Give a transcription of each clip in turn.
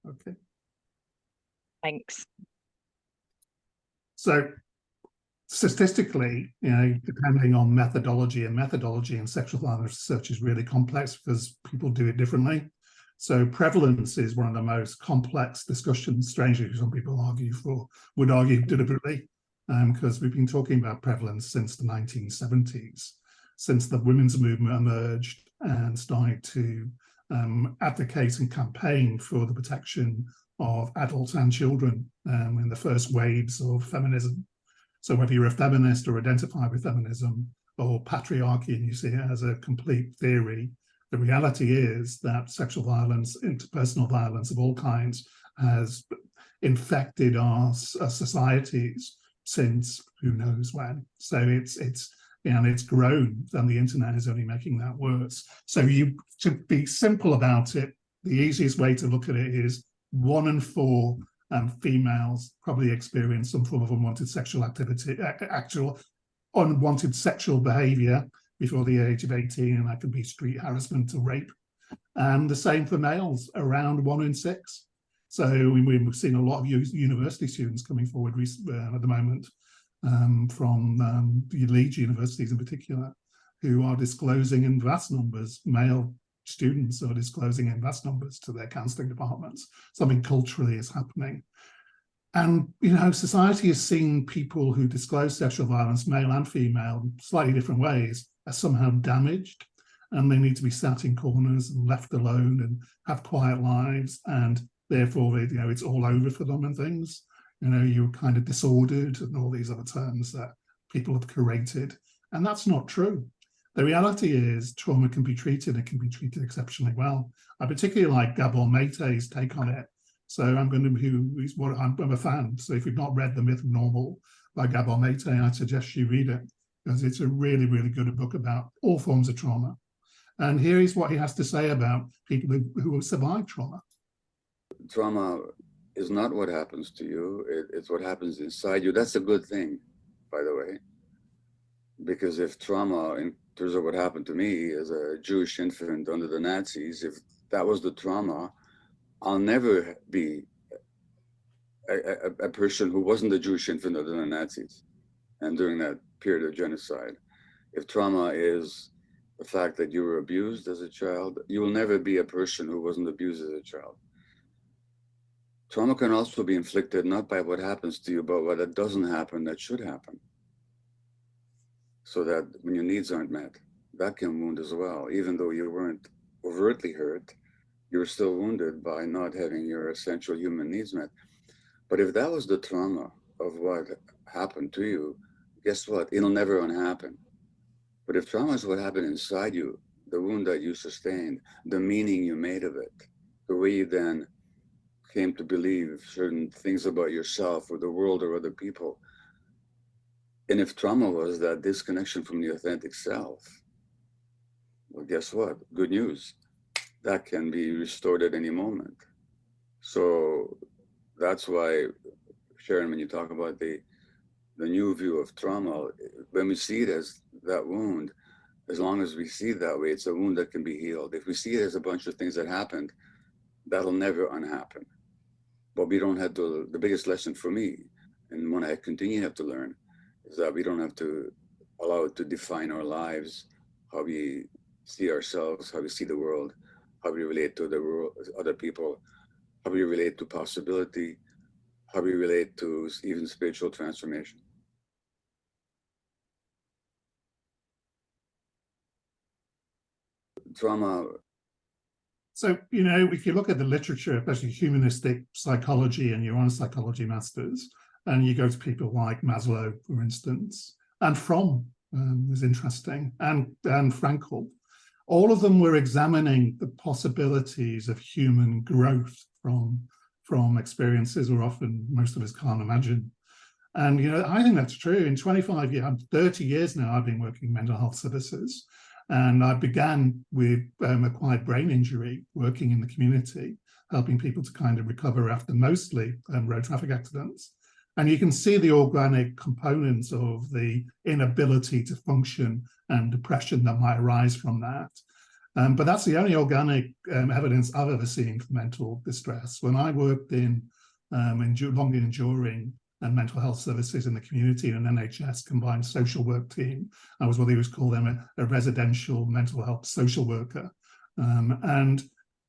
Okay. Thanks. So statistically, depending on methodology in sexual violence research is really complex because people do it differently. So prevalence is one of the most complex discussions, strangely, some people would argue deliberately, because we've been talking about prevalence since the 1970s, since the women's movement emerged and started to advocate and campaign for the protection of adults and children in the first waves of feminism. So whether you're a feminist or identify with feminism or patriarchy and you see it as a complete theory, the reality is that sexual violence, interpersonal violence of all kinds, has infected our societies since who knows when. So it's grown, and the internet is only making that worse. So to be simple about it, the easiest way to look at it is 1 in 4 females probably experience some form of unwanted sexual activity, actual unwanted sexual behavior before the age of 18, and that can be street harassment or rape. And the same for males, around 1 in 6. So we've seen a lot of university students coming forward at the moment from the Leeds universities in particular, who are disclosing in vast numbers, male students are disclosing in vast numbers to their counselling departments. Something culturally is happening. And, society has seen people who disclose sexual violence, male and female, slightly different ways, as somehow damaged, and they need to be sat in corners and left alone and have quiet lives, and therefore, it's all over for them and things. You're kind of disordered and all these other terms that people have created. And that's not true. The reality is trauma can be treated, and can be treated exceptionally well. I particularly like Gabor Mate's take on it. So I'm a fan. So if you've not read The Myth of Normal by Gabor Mate, I suggest you read it, because it's a really, really good book about all forms of trauma. And here is what he has to say about people who have survived trauma. Trauma is not what happens to you, it's what happens inside you. That's a good thing, by the way, because if trauma, in terms of what happened to me as a Jewish infant under the Nazis, if that was the trauma, I'll never be a person who wasn't a Jewish infant under the Nazis and during that period of genocide. If trauma is the fact that you were abused as a child, you will never be a person who wasn't abused as a child. Trauma can also be inflicted not by what happens to you, but what doesn't happen that should happen. So that when your needs aren't met, that can wound as well. Even though you weren't overtly hurt, you were still wounded by not having your essential human needs met. But if that was the trauma of what happened to you, guess what? It'll never unhappen. But if trauma is what happened inside you, the wound that you sustained, the meaning you made of it, the way you then came to believe certain things about yourself or the world or other people. And if trauma was that disconnection from the authentic self, well, guess what? Good news. That can be restored at any moment. So that's why, Sharon, when you talk about the new view of trauma, when we see it as that wound, as long as we see it that way, it's a wound that can be healed. If we see it as a bunch of things that happened, that'll never unhappen. But we don't have to, the biggest lesson for me, and one I continue to have to learn, is that we don't have to allow it to define our lives, how we see ourselves, how we see the world, how we relate to the world, other people, how we relate to possibility, how we relate to even spiritual transformation. Trauma. So, if you look at the literature, especially humanistic psychology and your own psychology masters, and you go to people like Maslow, for instance, and Fromm was interesting, and Frankl, all of them were examining the possibilities of human growth from experiences where often most of us can't imagine. And, I think that's true. In 25 years, 30 years now, I've been working in mental health services. And I began with acquired brain injury, working in the community, helping people to kind of recover after mostly road traffic accidents. And you can see the organic components of the inability to function and depression that might arise from that. But that's the only organic evidence I've ever seen for mental distress. When I worked in long enduring and mental health services in the community in an NHS combined social work team, I was what they was call them a residential mental health social worker. And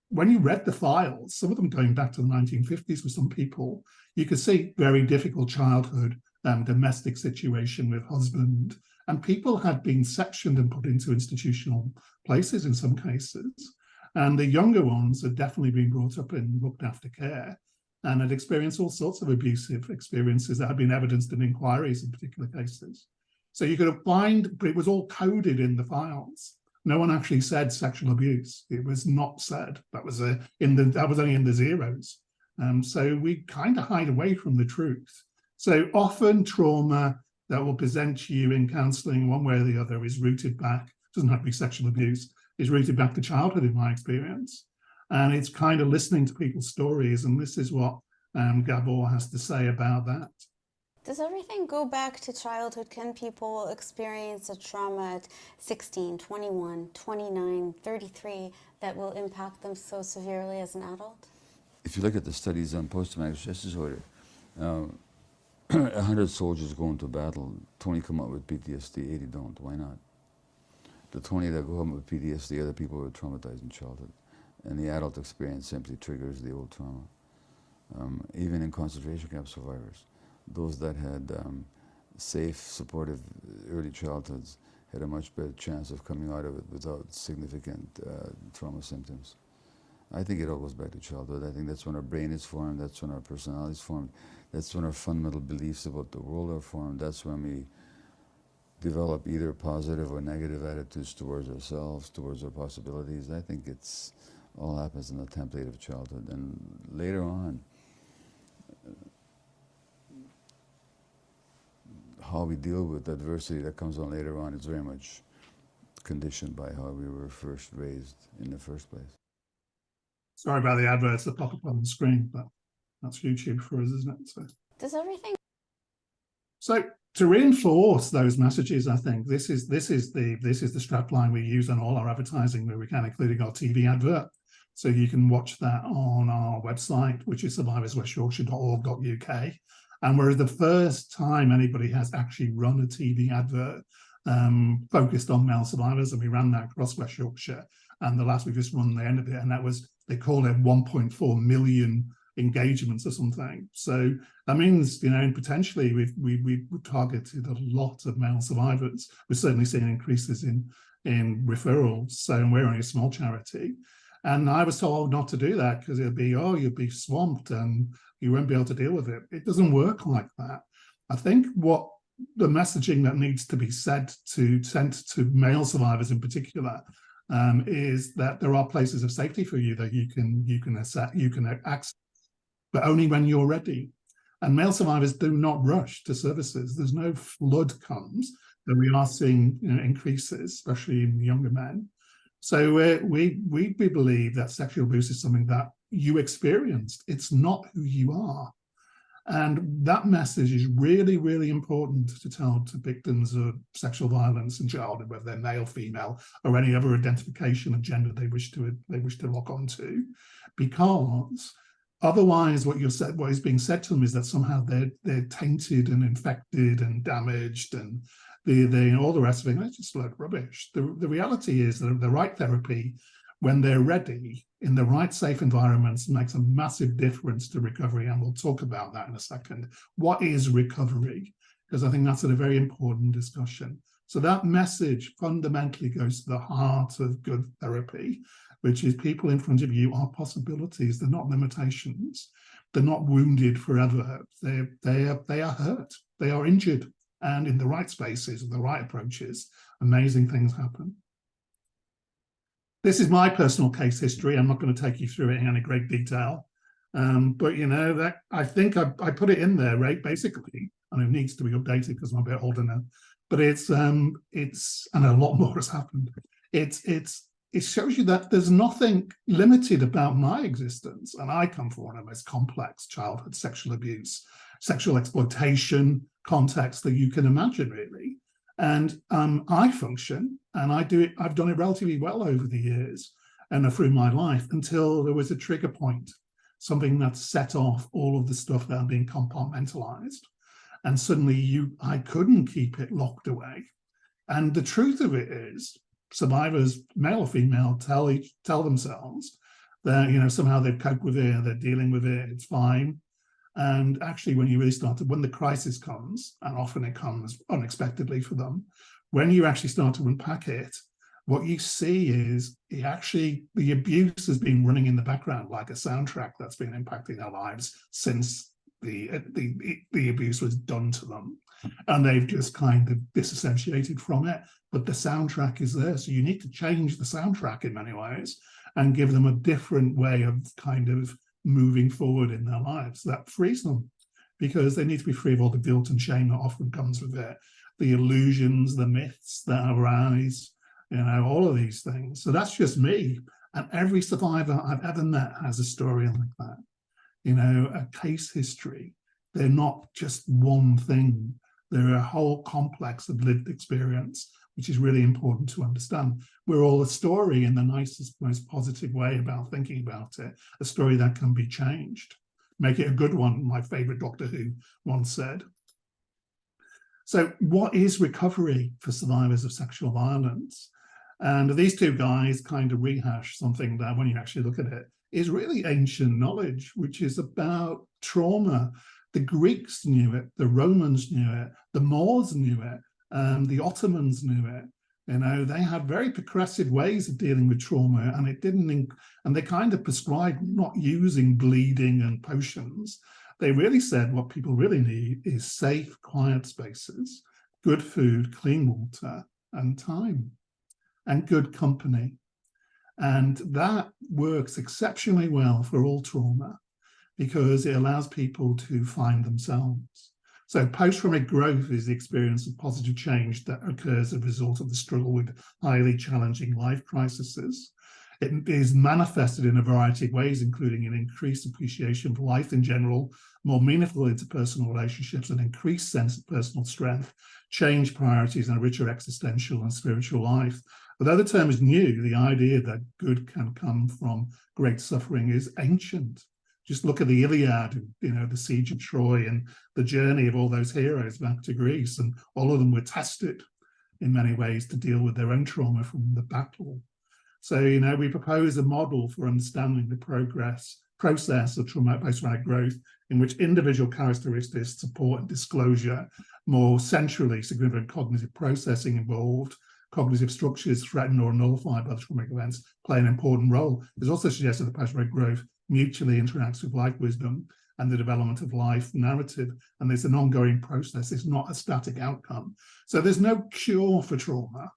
when you read the files, some of them going back to the 1950s for some people, you could see very difficult childhood, domestic situation with husband, and people had been sectioned and put into institutional places in some cases. And the younger ones had definitely been brought up in looked after care and had experienced all sorts of abusive experiences that had been evidenced in inquiries in particular cases. So you could find, but it was all coded in the files. No one actually said sexual abuse. It was not said. That was only in the zeros. So we kind of hide away from the truth. So often trauma that will present to you in counselling one way or the other is rooted back, doesn't have to be sexual abuse, is rooted back to childhood in my experience. And it's kind of listening to people's stories. And this is what Gabor has to say about that. Does everything go back to childhood? Can people experience a trauma at 16, 21, 29, 33 that will impact them so severely as an adult? If you look at the studies on post-traumatic stress disorder, 100 soldiers go into battle, 20 come out with PTSD, 80 don't. Why not? The 20 that go home with PTSD are the people who were traumatized in childhood. And the adult experience simply triggers the old trauma. Even in concentration camp survivors, those that had safe, supportive early childhoods had a much better chance of coming out of it without significant trauma symptoms. I think it all goes back to childhood. I think that's when our brain is formed, that's when our personality is formed, that's when our fundamental beliefs about the world are formed, that's when we develop either positive or negative attitudes towards ourselves, towards our possibilities. I think it's all happens in the template of childhood. And later on, how we deal with adversity that comes on later on is very much conditioned by how we were first raised in the first place. Sorry about the adverts that pop up on the screen, but that's YouTube for us, isn't it? So, Does everything... So to reinforce those messages, I think this is the strapline we use on all our advertising where we can, including our TV advert. So you can watch that on our website, which is survivorswestyorkshire.org.uk. And we're the first time anybody has actually run a TV advert focused on male survivors, and we ran that across West Yorkshire. And the last we just run the end of it, and that was, they call it 1.4 million engagements or something. So that means, you know, potentially we've targeted a lot of male survivors. We're certainly seeing increases in referrals. So we're only a small charity. And I was told not to do that because it'll be, oh, you'll be swamped and you won't be able to deal with it. It doesn't work like that. I think what the messaging that needs to be sent to male survivors in particular is that there are places of safety for you that you can access, but only when you're ready. And male survivors do not rush to services. There's no flood comes, that we are seeing, you know, increases, especially in younger men. So we believe that sexual abuse is something that you experienced. It's not who you are. And that message is really, really important to tell to victims of sexual violence in childhood, whether they're male, female, or any other identification of gender they wish to lock onto, because otherwise what is being said to them is that somehow they're tainted and infected and damaged and all the rest of it. It's just like rubbish. The reality is that the right therapy, when they're ready, in the right safe environments, makes a massive difference to recovery. And we'll talk about that in a second. What is recovery? Because I think that's a very important discussion. So that message fundamentally goes to the heart of good therapy, which is people in front of you are possibilities. They're not limitations. They're not wounded forever. They are hurt. They are injured. And in the right spaces, and the right approaches, amazing things happen. This is my personal case history. I'm not going to take you through it in any great detail. But, you know, that I think I put it in there, right, basically, and it needs to be updated because I'm a bit older now. But it's and a lot more has happened. It shows you that there's nothing limited about my existence. And I come from one of the most complex childhood sexual abuse, sexual exploitation context that you can imagine, really. And I function, and I've done it relatively well over the years and through my life until there was a trigger point, something that set off all of the stuff that had been compartmentalized. And suddenly I couldn't keep it locked away. And the truth of it is, survivors, male or female, tell themselves that, you know, somehow they've coped with it, they're dealing with it, it's fine. And actually, when you really when the crisis comes, and often it comes unexpectedly for them, when you actually start to unpack it, what you see is the abuse has been running in the background like a soundtrack that's been impacting their lives since the abuse was done to them. And they've just kind of disassociated from it. But the soundtrack is there. So you need to change the soundtrack in many ways and give them a different way of kind of moving forward in their lives. That frees them, because they need to be free of all the guilt and shame that often comes with it, the illusions, the myths that arise, you know, all of these things. So that's just me. And every survivor I've ever met has a story like that, you know, a case history. They're not just one thing. They're a whole complex of lived experience, which is really important to understand. We're all a story in the nicest, most positive way about thinking about it, a story that can be changed. Make it a good one, my favorite Doctor Who once said. So what is recovery for survivors of sexual violence? And these two guys kind of rehash something that, when you actually look at it, is really ancient knowledge, which is about trauma. The Greeks knew it, the Romans knew it, the Moors knew it, the Ottomans knew it. You know, they had very progressive ways of dealing with trauma, and and they kind of prescribed not using bleeding and potions. They really said what people really need is safe, quiet spaces, good food, clean water, and time, and good company. And that works exceptionally well for all trauma, because it allows people to find themselves. So post-traumatic growth is the experience of positive change that occurs as a result of the struggle with highly challenging life crises. It is manifested in a variety of ways, including an increased appreciation for life in general, more meaningful interpersonal relationships, an increased sense of personal strength, changed priorities, and a richer existential and spiritual life. Although the term is new, the idea that good can come from great suffering is ancient. Just look at the Iliad, you know, the siege of Troy, and the journey of all those heroes back to Greece, and all of them were tested in many ways to deal with their own trauma from the battle. So, you know, we propose a model for understanding the process of post-traumatic growth, in which individual characteristics, support, and disclosure, more centrally significant cognitive processing involved, cognitive structures threatened or nullified by the traumatic events, play an important role. It's also suggested that post-traumatic growth mutually interacts with life wisdom and the development of life narrative. And there's an ongoing process. It's not a static outcome. So there's no cure for trauma.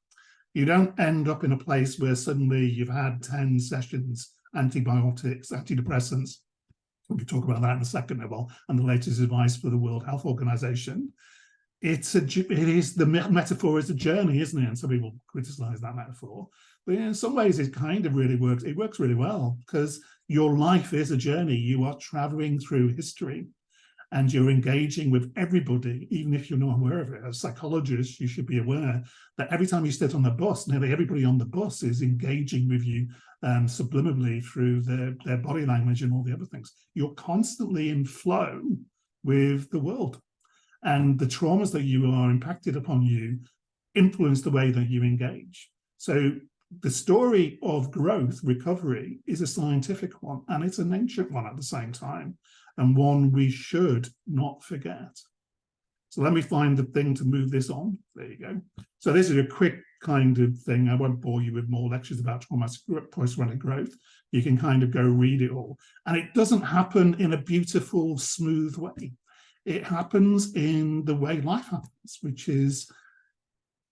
You don't end up in a place where suddenly you've had 10 sessions, antibiotics, antidepressants. We can talk about that in a second, and the latest advice for the World Health Organization. The metaphor is a journey, isn't it? And some people criticize that metaphor. But in some ways, it kind of really works. It works really well, because your life is a journey. You are traveling through history, and you're engaging with everybody, even if you're not aware of it. As psychologists, you should be aware that every time you sit on the bus, nearly everybody on the bus is engaging with you subliminally through their body language and all the other things. You're constantly in flow with the world. And the traumas that you are impacted upon you influence the way that you engage. So the story of growth, recovery, is a scientific one, and it's an ancient one at the same time, and one we should not forget. So let me find the thing to move this on. There you go. So this is a quick kind of thing. I won't bore you with more lectures about post-traumatic growth. You can kind of go read it all. And it doesn't happen in a beautiful, smooth way. It happens in the way life happens, which is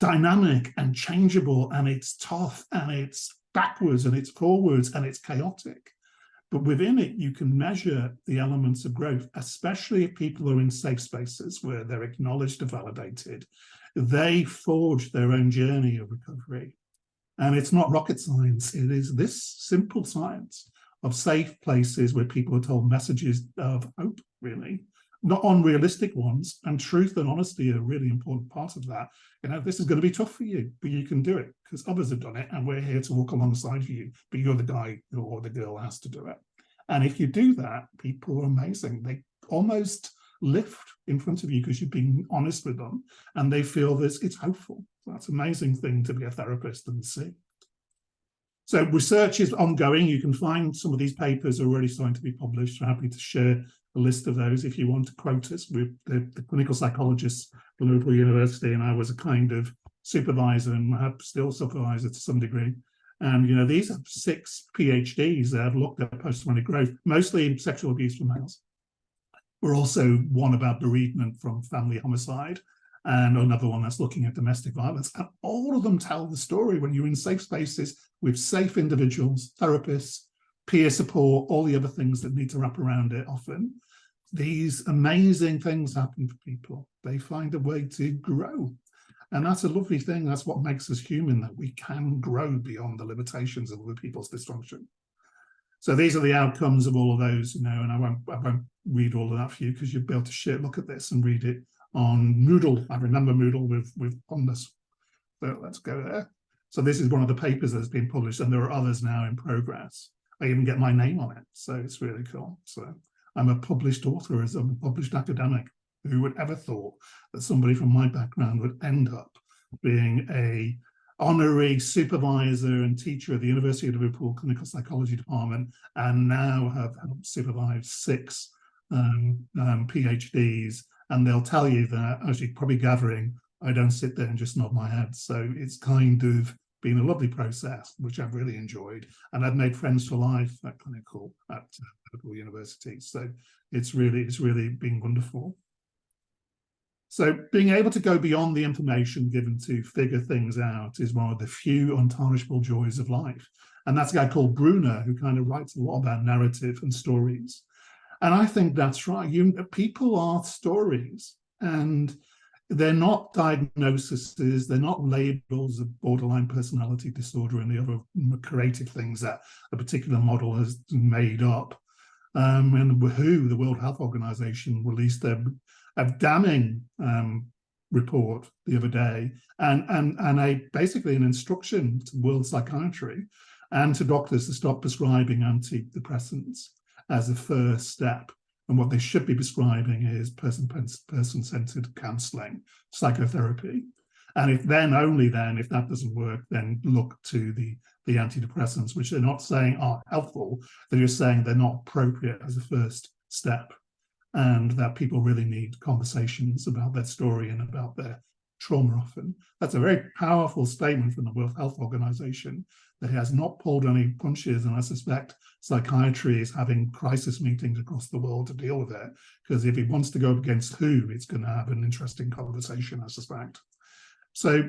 dynamic and changeable, and it's tough, and it's backwards, and it's forwards, and it's chaotic. But within it, you can measure the elements of growth, especially if people are in safe spaces where they're acknowledged and validated. They forge their own journey of recovery. And it's not rocket science. It is this simple science of safe places where people are told messages of hope, really, not unrealistic ones, and truth and honesty are a really important part of that. You know, this is going to be tough for you, but you can do it because others have done it, and we're here to walk alongside you, but you're the guy or the girl has to do it. And if you do that, people are amazing. They almost lift in front of you because you've been honest with them, and they feel this, it's hopeful. That's an amazing thing to be a therapist and see. So research is ongoing. You can find some of these papers are already starting to be published. I'm happy to share a list of those if you want to quote us. With the clinical psychologists at the local university, and I was a kind of supervisor and I have still supervisor to some degree. And, you know, these are 6 PhDs that have looked at post-traumatic growth, mostly in sexual abuse for males. We're also one about bereavement from family homicide, and another one that's looking at domestic violence. And all of them tell the story when you're in safe spaces with safe individuals, therapists, peer support, all the other things that need to wrap around it often. These amazing things happen for people. They find a way to grow. And that's a lovely thing. That's what makes us human, that we can grow beyond the limitations of other people's dysfunction. So these are the outcomes of all of those, you know, and I won't read all of that for you because you'll be able to look at this and read it on Moodle. I remember Moodle with Ondas. So let's go there. So this is one of the papers that's been published, and there are others now in progress. I even get my name on it, so it's really cool. So I'm a published author, as a published academic. Who would ever thought that somebody from my background would end up being a honorary supervisor and teacher at the University of Liverpool Clinical Psychology Department, and now have helped supervise 6 PhDs. And they'll tell you that, as you're probably gathering, I don't sit there and just nod my head. So it's kind of been a lovely process, which I've really enjoyed. And I've made friends for life at Liverpool University. So it's really been wonderful. So being able to go beyond the information given to figure things out is one of the few untarnishable joys of life. And that's a guy called Bruner, who kind of writes a lot about narrative and stories. And I think that's right. People are stories, and they're not diagnoses, they're not labels of borderline personality disorder and the other creative things that a particular model has made up. And WHO, the World Health Organization, released a damning report the other day, and basically an instruction to world psychiatry and to doctors to stop prescribing antidepressants as a first step. And what they should be prescribing is person-centered counselling, psychotherapy. And if that doesn't work, then look to the antidepressants, which they're not saying are helpful, they're just saying they're not appropriate as a first step. And that people really need conversations about their story and about their trauma often. That's a very powerful statement from the World Health Organization that has not pulled any punches, and I suspect psychiatry is having crisis meetings across the world to deal with it, because if it wants to go up against WHO, it's going to have an interesting conversation, I suspect. So,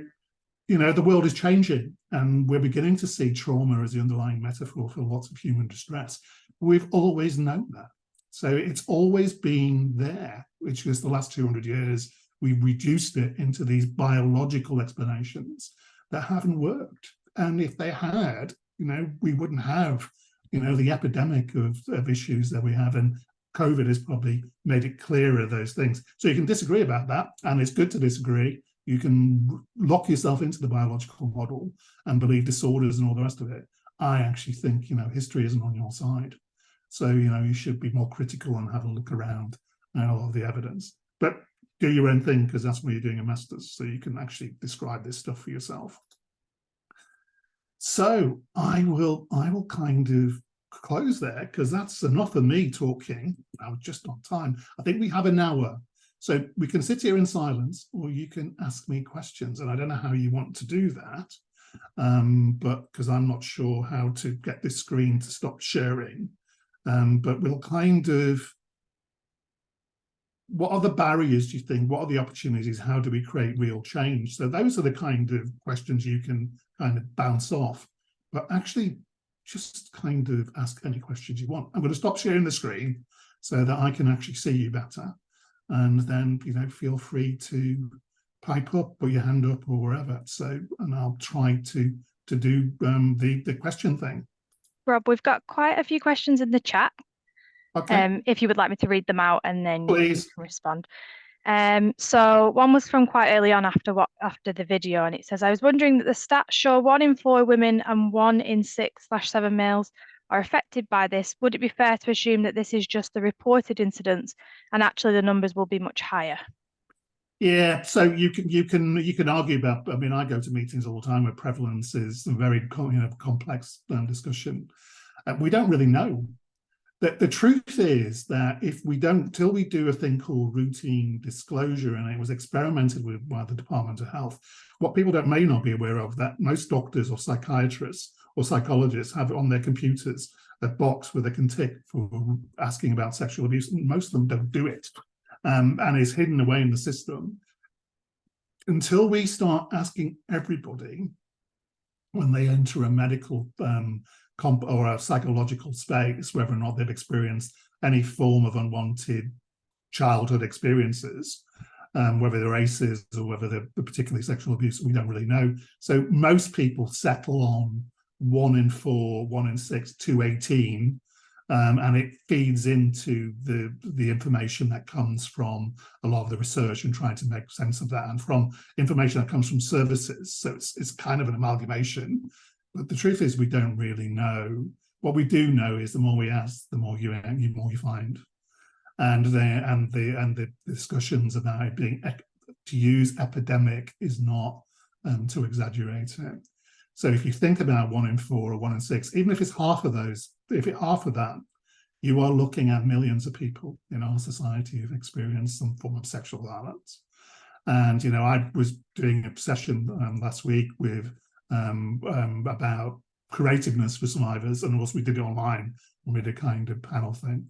you know, the world is changing, and we're beginning to see trauma as the underlying metaphor for lots of human distress. We've always known that. So it's always been there, which is the last 200 years, we've reduced it into these biological explanations that haven't worked. And if they had, you know, we wouldn't have, you know, the epidemic of issues that we have. And COVID has probably made it clearer, those things. So you can disagree about that, and it's good to disagree. You can lock yourself into the biological model and believe disorders and all the rest of it. I actually think, you know, history isn't on your side. So, you know, you should be more critical and have a look around at all of the evidence. But do your own thing, because that's why you're doing a master's, so you can actually describe this stuff for yourself. So I will kind of close there, because that's enough of me talking. I was just on time. I think we have an hour. So we can sit here in silence, or you can ask me questions. And I don't know how you want to do that, but because I'm not sure how to get this screen to stop sharing. But we'll kind of, what are the barriers, do you think? What are the opportunities? How do we create real change? So those are the kind of questions you can kind of bounce off, but actually just kind of ask any questions you want. I'm going to stop sharing the screen so that I can actually see you better. And then, you know, feel free to pipe up, put your hand up or wherever. So, and I'll try to do the question thing. Rob, we've got quite a few questions in the chat. Okay, if you would like me to read them out and then you please. can respond. So one was from quite early on after the video, and it says, I was wondering that the stats show 1 in 4 women and 1 in 6/7 males are affected by this. Would it be fair to assume that this is just the reported incidents and actually the numbers will be much higher? Yeah, so you can argue about. I mean, I go to meetings all the time where prevalence is a very complex discussion. We don't really know. The truth is that if we don't, till we do a thing called routine disclosure, and it was experimented with by the Department of Health, what people may not be aware of, that most doctors or psychiatrists or psychologists have on their computers a box where they can tick for asking about sexual abuse. Most of them don't do it, and is hidden away in the system. Until we start asking everybody when they enter a medical or a psychological space, whether or not they've experienced any form of unwanted childhood experiences, whether they're ACEs or whether they're particularly sexual abuse, we don't really know. So most people settle on 1 in 4, 1 in 6, 2, 18, and it feeds into the information that comes from a lot of the research and trying to make sense of that, and from information that comes from services. So it's kind of an amalgamation. But the truth is, we don't really know. What we do know is the more we ask, the more you find, and the discussions about it being, to use epidemic is not to exaggerate it. So if you think about 1 in 4 or 1 in 6, even if it's half of those, half of that, you are looking at millions of people in our society who've experienced some form of sexual violence. And I was doing a session last week with about creativeness for survivors, and also we did it online, and we did a kind of panel thing.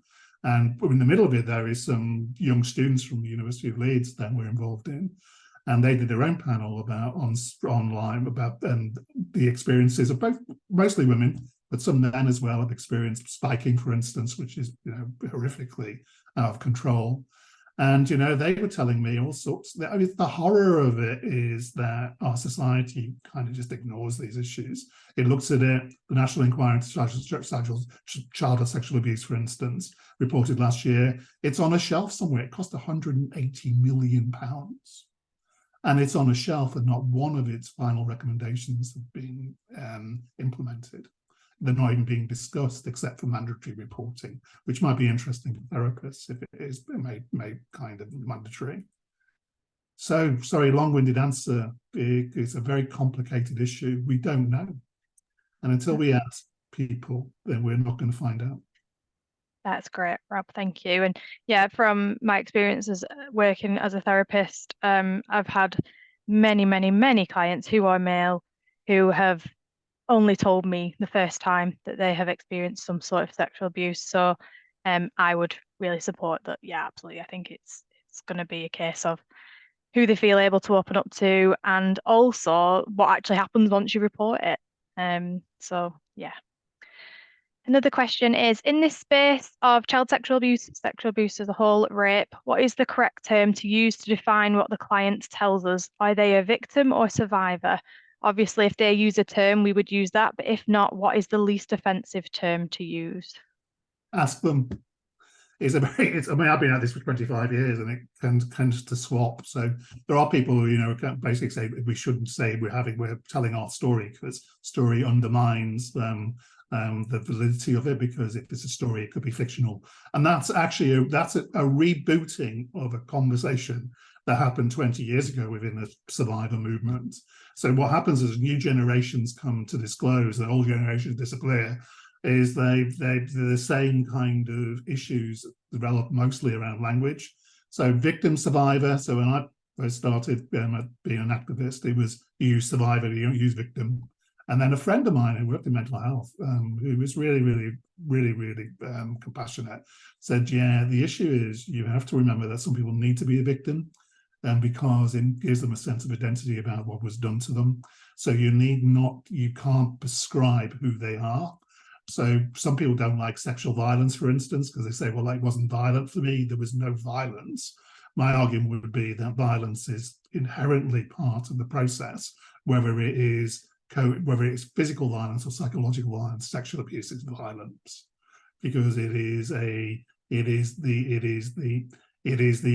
And in the middle of it, there is some young students from the University of Leeds that we're involved in, and they did their own panel about online about the experiences of both, mostly women, but some men as well, have experienced spiking, for instance, which is horrifically out of control. And they were telling me all sorts. I mean, the horror of it is that our society kind of just ignores these issues. It looks at it. The National Inquiry into Childhood Sexual Abuse, for instance, reported last year. It's on a shelf somewhere. It cost £180 million, and it's on a shelf, and not one of its final recommendations have been implemented. They're not even being discussed except for mandatory reporting, which might be interesting to therapists if it is made kind of mandatory. So, sorry, long-winded answer. It's a very complicated issue. We don't know. And until we ask people, then we're not going to find out. That's great, Rob. Thank you. And yeah, from my experiences working as a therapist, I've had many, many, many clients who are male who have only told me the first time that they have experienced some sort of sexual abuse. So I would really support that. Yeah, absolutely. I think it's going to be a case of who they feel able to open up to, and also what actually happens once you report it. So yeah. Another question is, in this space of child sexual abuse as a whole, rape, what is the correct term to use to define what the client tells us? Are they a victim or survivor? Obviously, if they use a term, we would use that, but if not, what is the least offensive term to use? Ask them. I mean, I've been at this for 25 years, and it tends to swap. So there are people who, basically say we shouldn't say we're telling our story, because story undermines the validity of it, because if it's a story, it could be fictional. And that's actually a rebooting of a conversation that happened 20 years ago within the survivor movement. So what happens is new generations come to disclose, and old generations disappear, is the same kind of issues develop mostly around language. So victim, survivor. So when I first started being an activist, it was you use survivor, you don't use victim. And then a friend of mine who worked in mental health, who was really compassionate, said, yeah, the issue is you have to remember that some people need to be a victim, because it gives them a sense of identity about what was done to them. So you can't prescribe who they are. So some people don't like sexual violence, for instance, because they say, well, it wasn't violent for me, there was no violence. My argument would be that violence is inherently part of the process, whether it is physical violence or psychological violence. Sexual abuse is violence, because it is a It is the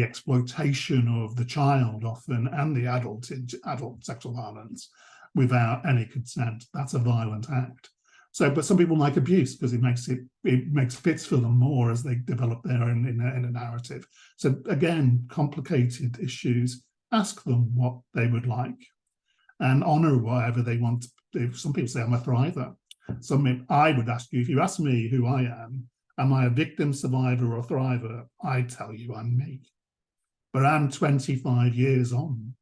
exploitation of the child often and the adult in adult sexual violence without any consent. That's a violent act. So, but some people like abuse because it makes fits for them more as they develop their own in a narrative. So again, complicated issues. Ask them what they would like, and honour whatever they want. Some people say I'm a thriver. I would ask you, if you ask me who I am I a victim, survivor, or thriver? I tell you I'm me. But I'm 25 years on.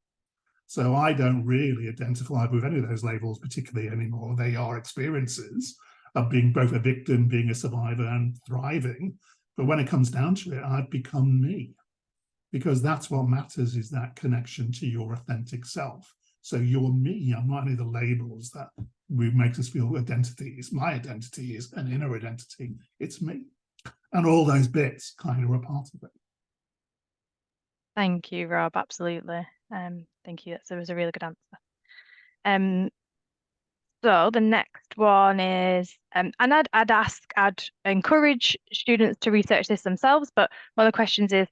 So I don't really identify with any of those labels particularly anymore. They are experiences of being both a victim, being a survivor, and thriving. But when it comes down to it, I've become me. Because that's what matters, is that connection to your authentic self. So you're me. I'm not any of the labels that make us feel identities. My identity is an inner identity. It's me. And all those bits kind of are part of it. Thank you, Rob. Absolutely. Thank you. That was a really good answer. So the next one is, and I'd encourage students to research this themselves, but one of the questions is,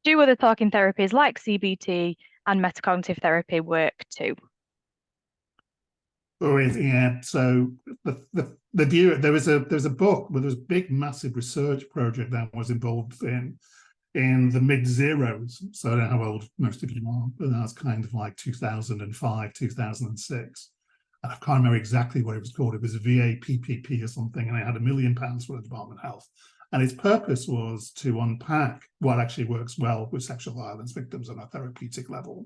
do other talking therapies like CBT and metacognitive therapy work too? Yeah, so the view, there was a book where there was a big massive research project that was involved in the mid-zeros. So I don't know how old most of you are, but that's kind of like 2005, 2006. And I can't remember exactly what it was called. It was a VAPPP or something, and it had £1 million for the Department of Health. And its purpose was to unpack what actually works well with sexual violence victims on a therapeutic level.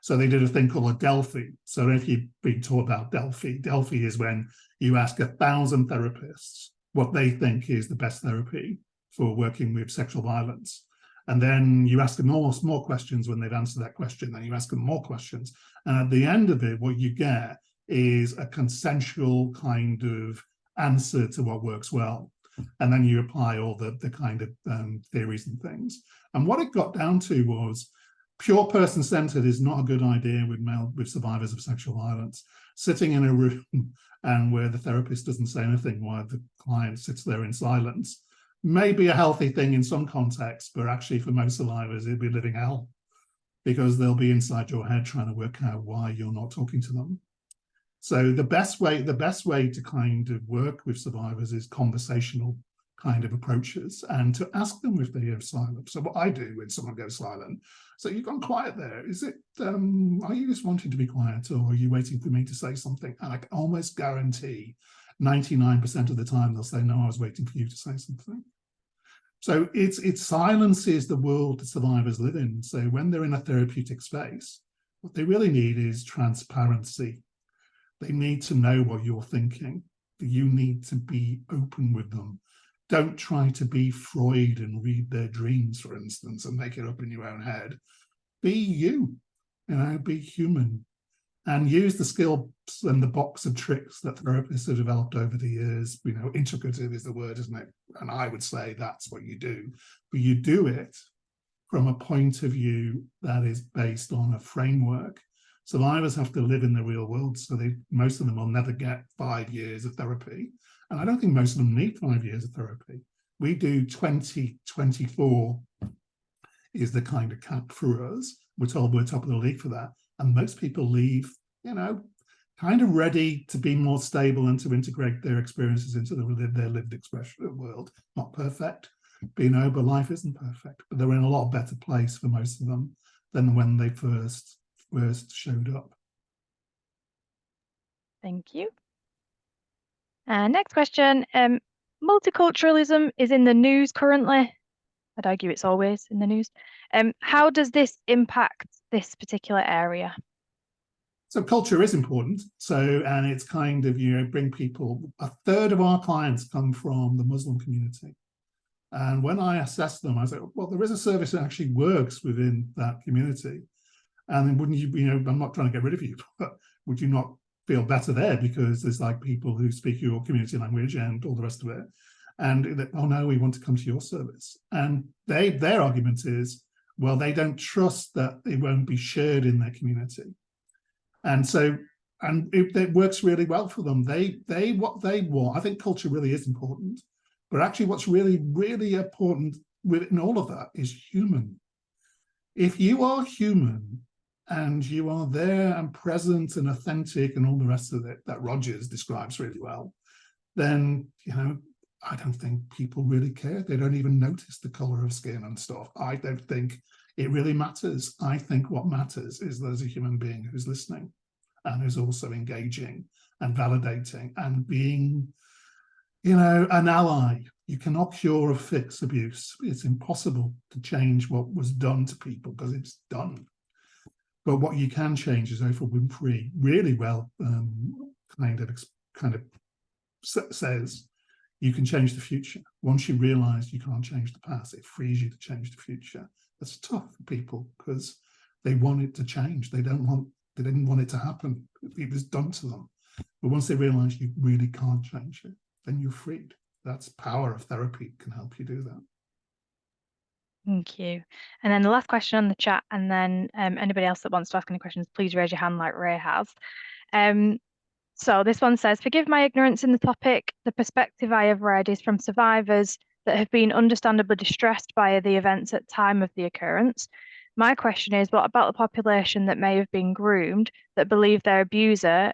So they did a thing called a Delphi. So if you've been taught about Delphi, Delphi is when you ask 1,000 therapists what they think is the best therapy for working with sexual violence. And then you ask them more questions when they've answered that question, then you ask them more questions. And at the end of it, what you get is a consensual kind of answer to what works well. And then you apply all the kind of theories and things. And what it got down to was pure person-centered is not a good idea with survivors of sexual violence. Sitting in a room and where the therapist doesn't say anything while the client sits there in silence may be a healthy thing in some contexts, but actually for most survivors, it'd be living hell because they'll be inside your head trying to work out why you're not talking to them. So the best way to kind of work with survivors is conversational kind of approaches, and to ask them if they go silent. So what I do when someone goes silent, so you've gone quiet there. Is it, are you just wanting to be quiet, or are you waiting for me to say something? And I can almost guarantee 99% of the time they'll say, no, I was waiting for you to say something. So it silences the world that survivors live in. So when they're in a therapeutic space, what they really need is transparency. They need to know what you're thinking. You need to be open with them. Don't try to be Freud and read their dreams, for instance, and make it up in your own head. Be you, be human, and use the skills and the box of tricks that therapists have developed over the years. Integrative is the word, isn't it? And I would say that's what you do. But you do it from a point of view that is based on a framework. Survivors have to live in the real world, so most of them will never get 5 years of therapy. And I don't think most of them need 5 years of therapy. We do 2024 is the kind of cap for us. We're told we're top of the league for that. And most people leave, kind of ready to be more stable and to integrate their experiences into their lived expression of the world. Not perfect, but life isn't perfect. But they're in a lot better place for most of them than when they first showed up. Thank you. Next question. Multiculturalism is in the news currently. I'd argue it's always in the news. How does this impact this particular area? So culture is important. And it's kind of, bring people, 1/3 of our clients come from the Muslim community. And when I assess them, I say, well, there is a service that actually works within that community. And then wouldn't you, I'm not trying to get rid of you, but would you not feel better there because there's like people who speak your community language and all the rest of it, and oh no, we want to come to your service. And their argument is, well, they don't trust that it won't be shared in their community, and it works really well for them. What they want, I think culture really is important, But actually what's really, really important within all of that is human. If you are human and you are there and present and authentic and all the rest of it that Rogers describes really well, then, you know, I don't think people really care. They don't even notice the color of skin and stuff. I don't think it really matters. I think what matters is there's a human being who's listening and who's also engaging and validating and being, you know, an ally. You cannot cure or fix abuse. It's impossible to change what was done to people because it's done. But what you can change, as Oprah Winfrey really well kind of says, you can change the future. Once you realize you can't change the past, it frees you to change the future. That's tough for people because they want it to change. They didn't want it to happen. It was done to them. But once they realize you really can't change it, then you're freed. That's power of therapy can help you do that. Thank you. And then the last question on the chat, and then anybody else that wants to ask any questions, please raise your hand like Ray has. So this one says, forgive my ignorance in the topic. The perspective I have read is from survivors that have been understandably distressed by the events at time of the occurrence. My question is, what about the population that may have been groomed, that believe their abuser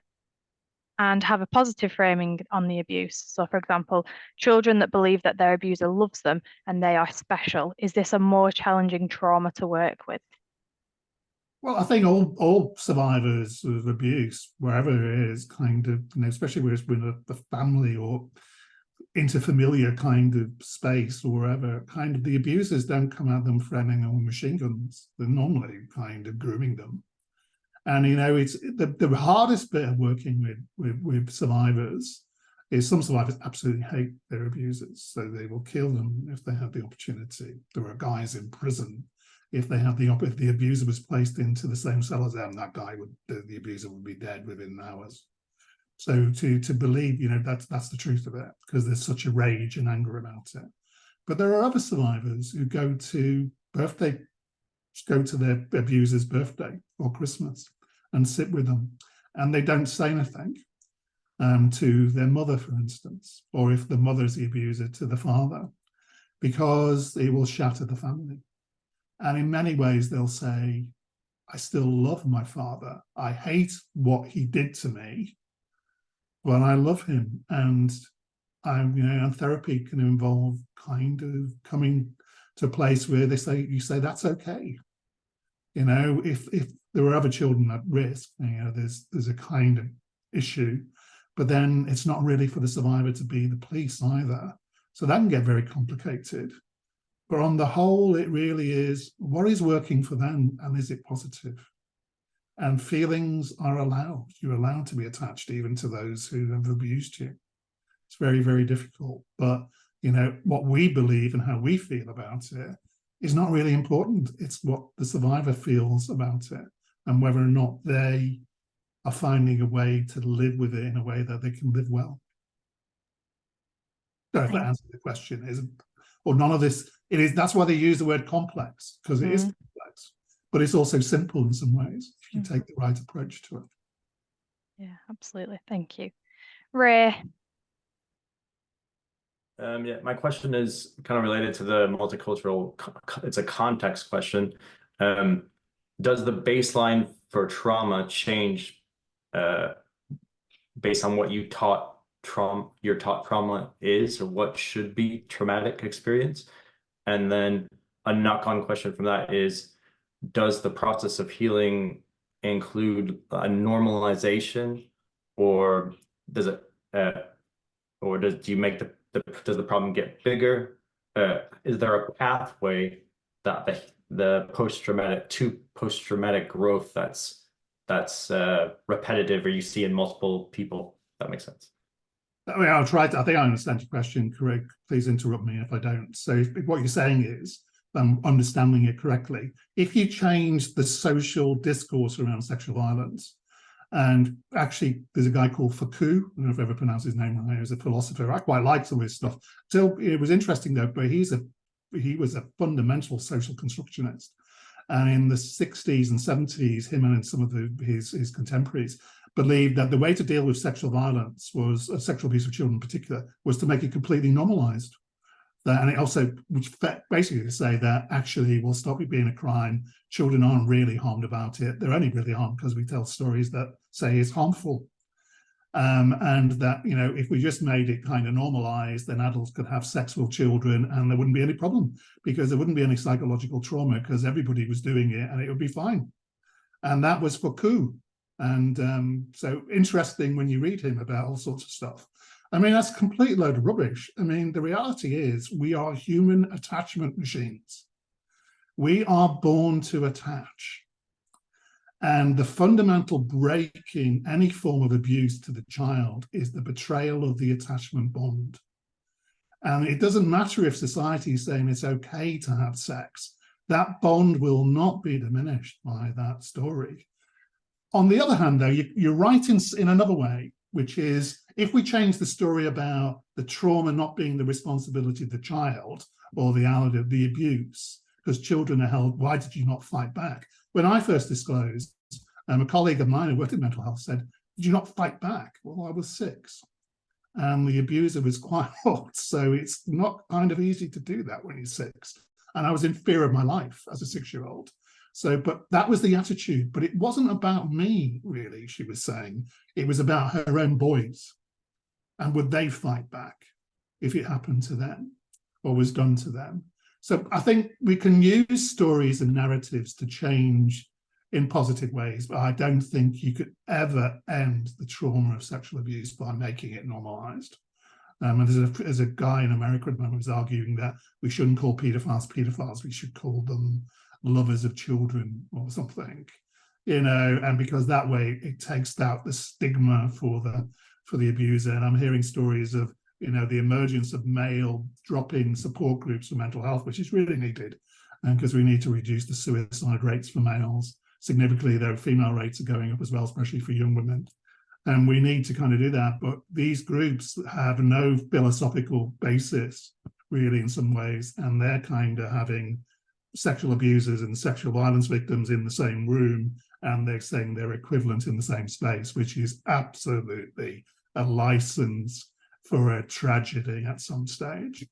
and have a positive framing on the abuse? So for example, children that believe that their abuser loves them and they are special. Is this a more challenging trauma to work with? Well, I think all survivors of abuse, wherever it is, kind of, you know, especially where it's been a family or interfamiliar kind of space or wherever, kind of the abusers don't come at them threatening them with machine guns. They're normally kind of grooming them. And, you know, it's the hardest bit of working with survivors is some survivors absolutely hate their abusers. So they will kill them if they have the opportunity. There are guys in prison, if they have if the abuser was placed into the same cell as them, that guy the abuser would be dead within hours. So to believe, you know, that's the truth of it, because there's such a rage and anger about it. But there are other survivors who go to their abuser's birthday or Christmas and sit with them, and they don't say anything to their mother, for instance, or if the mother's the abuser, to the father, because it will shatter the family. And in many ways, they'll say, I still love my father. I hate what he did to me, but I love him. And and therapy can involve kind of coming to a place where you say, that's okay. You know, if there are other children at risk, you know, there's a kind of issue, but then it's not really for the survivor to be the police either. So that can get very complicated. But on the whole, it really is, what is working for them and is it positive? And feelings are allowed. You're allowed to be attached even to those who have abused you. It's very, very difficult. But, you know, what we believe and how we feel about it is not really important. It's what the survivor feels about it and whether or not they are finding a way to live with it in a way that they can live well. I don't know if that answers the question. Or none of this, it is, that's why they use the word complex, because it is complex, but it's also simple in some ways if you take the right approach to it. Yeah, absolutely. Thank you. Ray. Yeah, my question is kind of related to the multicultural, it's a context question. Does the baseline for trauma change based on what you're taught trauma is, or what should be traumatic experience? And then a knock-on question from that is, does the process of healing include a normalization, or does it do you make does the problem get bigger? Is there a pathway that the post-traumatic growth that's repetitive, or you see in multiple people? That makes sense. I mean, I'll try to, I think I understand your question correct. Please interrupt me if I don't. So what you're saying is, I'm understanding it correctly, if you change the social discourse around sexual violence, and actually there's a guy called Foucault, I don't know if I ever pronounced his name right, he's a philosopher. I quite like some of his stuff. So it was interesting though, but he was a fundamental social constructionist. And in the 60s and 70s, him and some of his contemporaries believed that the way to deal with sexual violence was, sexual abuse of children in particular, was to make it completely normalized. And it also, which basically to say that actually will stop it being a crime. Children aren't really harmed about it. They're only really harmed because we tell stories that say it's harmful. And that, you know, if we just made it kind of normalized, then adults could have sex with children and there wouldn't be any problem, because there wouldn't be any psychological trauma because everybody was doing it and it would be fine. And that was Foucault. And so interesting when you read him about all sorts of stuff. I mean, that's a complete load of rubbish. I mean, the reality is we are human attachment machines. We are born to attach. And the fundamental break in any form of abuse to the child is the betrayal of the attachment bond. And it doesn't matter if society is saying it's okay to have sex. That bond will not be diminished by that story. On the other hand, though, you're right in another way, which is if we change the story about the trauma not being the responsibility of the child or the abuse, because children are held, why did you not fight back? When I first disclosed, a colleague of mine who worked in mental health said, did you not fight back? Well, I was 6. And the abuser was quite old. So it's not kind of easy to do that when you're 6. And I was in fear of my life as a 6-year-old. So, but that was the attitude. But it wasn't about me, really, she was saying. It was about her own boys. And would they fight back if it happened to them or was done to them? So I think we can use stories and narratives to change in positive ways, but I don't think you could ever end the trauma of sexual abuse by making it normalized. And there's a guy in America at the moment who's arguing that we shouldn't call paedophiles pedophiles, we should call them lovers of children or something, you know, and because that way it takes out the stigma for the abuser. And I'm hearing stories of, you know, the emergence of male drop-in support groups for mental health, which is really needed, and because we need to reduce the suicide rates for males significantly, though female rates are going up as well, especially for young women. And we need to kind of do that. But these groups have no philosophical basis, really, in some ways, and they're kind of having sexual abusers and sexual violence victims in the same room, and they're saying they're equivalent in the same space, which is absolutely a license for a tragedy at some stage.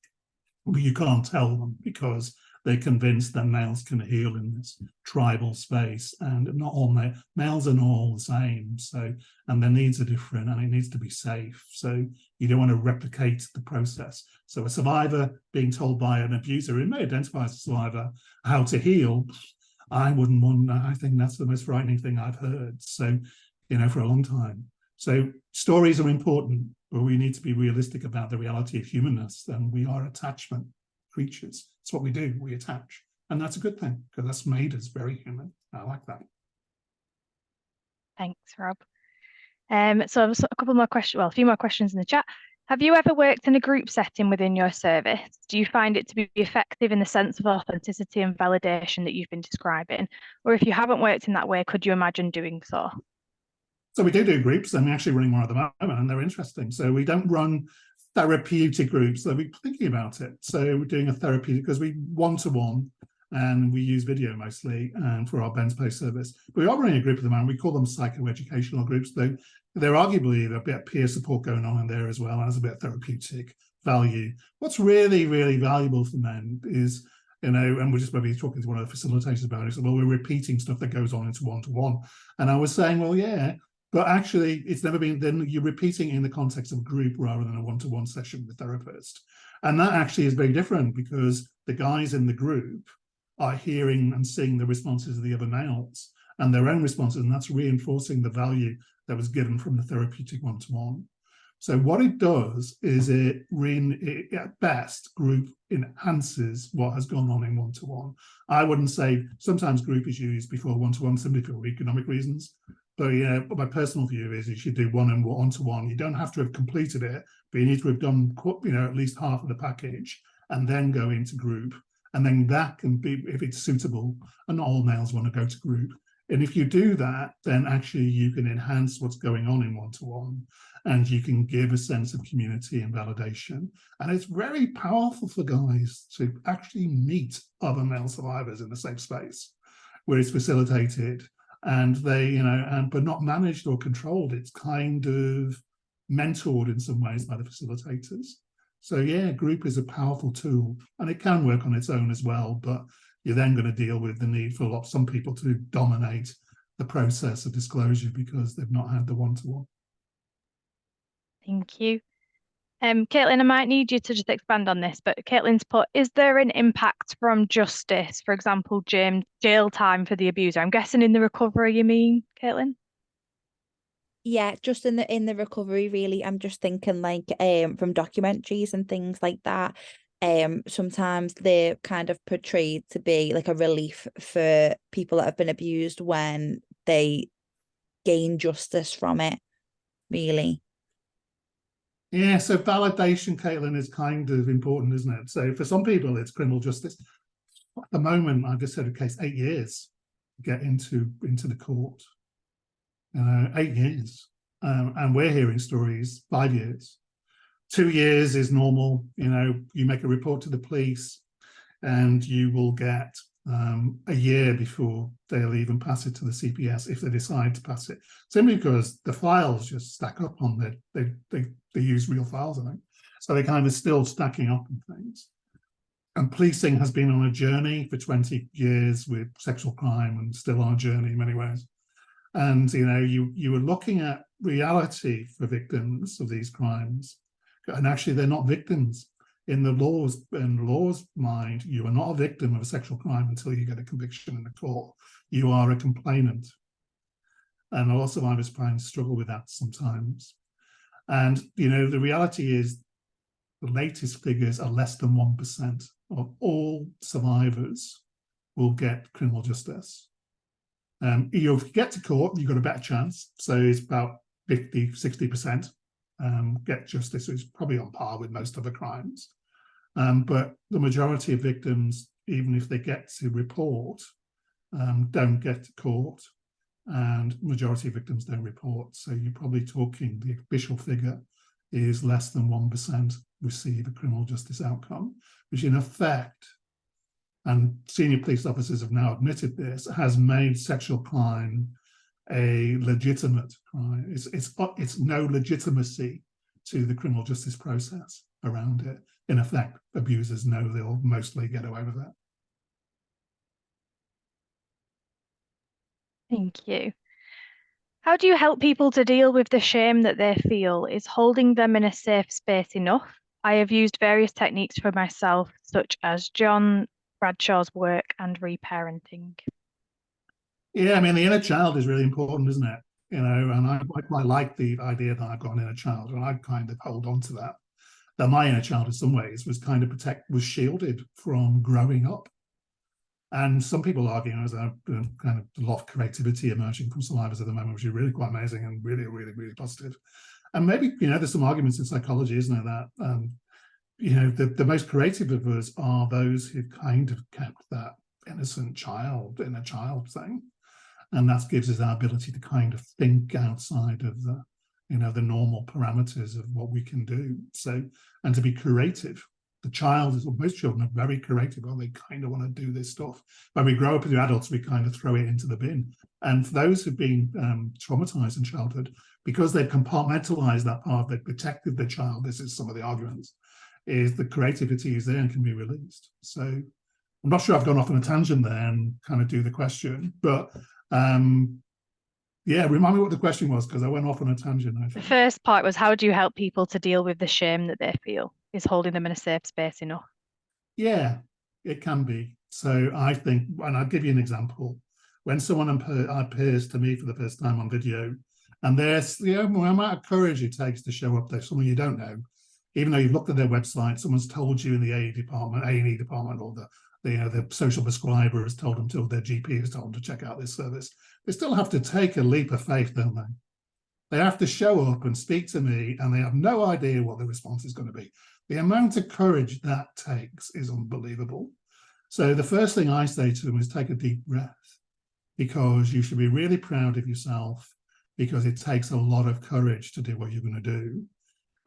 But you can't tell them because they're convinced that males can heal in this tribal space, and not all males are not all the same. So, and their needs are different, and it needs to be safe. So you don't want to replicate the process. So a survivor being told by an abuser who may identify as a survivor how to heal, I wouldn't want. I think that's the most frightening thing I've heard. So, you know, for a long time. So stories are important, but we need to be realistic about the reality of humanness, and we are attachment creatures. It's what we do, we attach. And that's a good thing, because that's made us very human. I like that. Thanks, Rob. So a couple more questions, well, a few more questions in the chat. Have you ever worked in a group setting within your service? Do you find it to be effective in the sense of authenticity and validation that you've been describing? Or if you haven't worked in that way, could you imagine doing so? So we do groups, and we're actually running more at the moment, and they're interesting. So we don't run therapeutic groups, so we're thinking about it. So we're doing a therapeutic, because we one-to-one, and we use video mostly for our Ben's Post service. But we are running a group at the moment. We call them psychoeducational groups, though they're arguably a bit of peer support going on in there as well, and there's a bit of therapeutic value. What's really, really valuable for men is, you know, and we're just maybe talking to one of the facilitators about it, so, well, we're repeating stuff that goes on into one-to-one. And I was saying, well, yeah, but actually, it's never been, then you're repeating in the context of a group rather than a one-to-one session with a therapist. And that actually is very different, because the guys in the group are hearing and seeing the responses of the other males and their own responses, and that's reinforcing the value that was given from the therapeutic one-to-one. So what it does is it at best, group enhances what has gone on in one-to-one. I wouldn't say, sometimes group is used before one-to-one simply for economic reasons. But yeah, my personal view is you should do one-to-one. You don't have to have completed it, but you need to have done, you know, at least half of the package, and then go into group. And then that can be, if it's suitable, and not all males want to go to group. And if you do that, then actually you can enhance what's going on in one-to-one, and you can give a sense of community and validation. And it's very powerful for guys to actually meet other male survivors in the same space where it's facilitated. And they, you know, but not managed or controlled. It's kind of mentored in some ways by the facilitators. So yeah, group is a powerful tool, and it can work on its own as well, but you're then going to deal with the need for some people to dominate the process of disclosure because they've not had the one-to-one. Thank you. Caitlin, I might need you to just expand on this, but Caitlin's put, is there an impact from justice, for example, jail time for the abuser? I'm guessing in the recovery, you mean, Caitlin? Yeah, just in the recovery, really. I'm just thinking like from documentaries and things like that. Sometimes they're kind of portrayed to be like a relief for people that have been abused when they gain justice from it, really. Yeah, so validation, Caitlin, is kind of important, isn't it? So for some people, it's criminal justice. At the moment, I've just had a case 8 years to get into the court. 8 years, and we're hearing stories 5 years. 2 years is normal. You make a report to the police, and you will get a year before they'll even pass it to the CPS if they decide to pass it, simply because the files just stack up on they use real files, I think, so they're kind of still stacking up and things. And policing has been on a journey for 20 years with sexual crime, and still on a journey in many ways. And you were looking at reality for victims of these crimes, and actually they're not victims. In the law's mind, you are not a victim of a sexual crime until you get a conviction in the court. You are a complainant. And a lot of survivors find struggle with that sometimes. And the reality is the latest figures are less than 1% of all survivors will get criminal justice. If you get to court, you've got a better chance. So it's about 50-60% get justice, which is probably on par with most other crimes. But the majority of victims, even if they get to report, don't get to court, and majority of victims don't report. So you're probably talking, the official figure is less than 1% receive a criminal justice outcome, which in effect, and senior police officers have now admitted this, has made sexual crime a legitimate crime. It's no legitimacy to the criminal justice process around it. In effect, abusers know they'll mostly get away with that. Thank you. How do you help people to deal with the shame that they feel? Is holding them in a safe space enough? I have used various techniques for myself, such as John Bradshaw's work and reparenting. Yeah, I mean, the inner child is really important, isn't it? And I quite like the idea that I've got an inner child, and I kind of hold on to that. That my inner child, in some ways, was kind of was shielded from growing up. And some people argue there's a kind of a lot of creativity emerging from survivors at the moment, which is really quite amazing and really, really, really positive. And maybe, there's some arguments in psychology, isn't there, that, the most creative of us are those who've kind of kept that innocent child, inner child thing. And that gives us our ability to kind of think outside of the, the normal parameters of what we can do. So, and to be creative. The child is, most children are very creative. Well, they kind of want to do this stuff. When we grow up as adults, we kind of throw it into the bin. And for those who've been traumatized in childhood, because they've compartmentalized that part, they've protected the child, this is some of the arguments, is the creativity is there and can be released. So I'm not sure I've gone off on a tangent there and kind of do the question, but yeah, remind me what the question was, because I went off on a tangent, I think. The first part was, how do you help people to deal with the shame that they feel? Is holding them in a safe space enough? Yeah, it can be. So I think, and I'll give you an example. When someone appears to me for the first time on video, and there's the amount of courage it takes to show up there, someone you don't know, even though you've looked at their website, someone's told you in the A&E department, or the social prescriber has told them to, their GP has told them to check out this service. They still have to take a leap of faith, don't they? They have to show up and speak to me, and they have no idea what the response is going to be. The amount of courage that takes is unbelievable. So the first thing I say to them is take a deep breath, because you should be really proud of yourself, because it takes a lot of courage to do what you're going to do.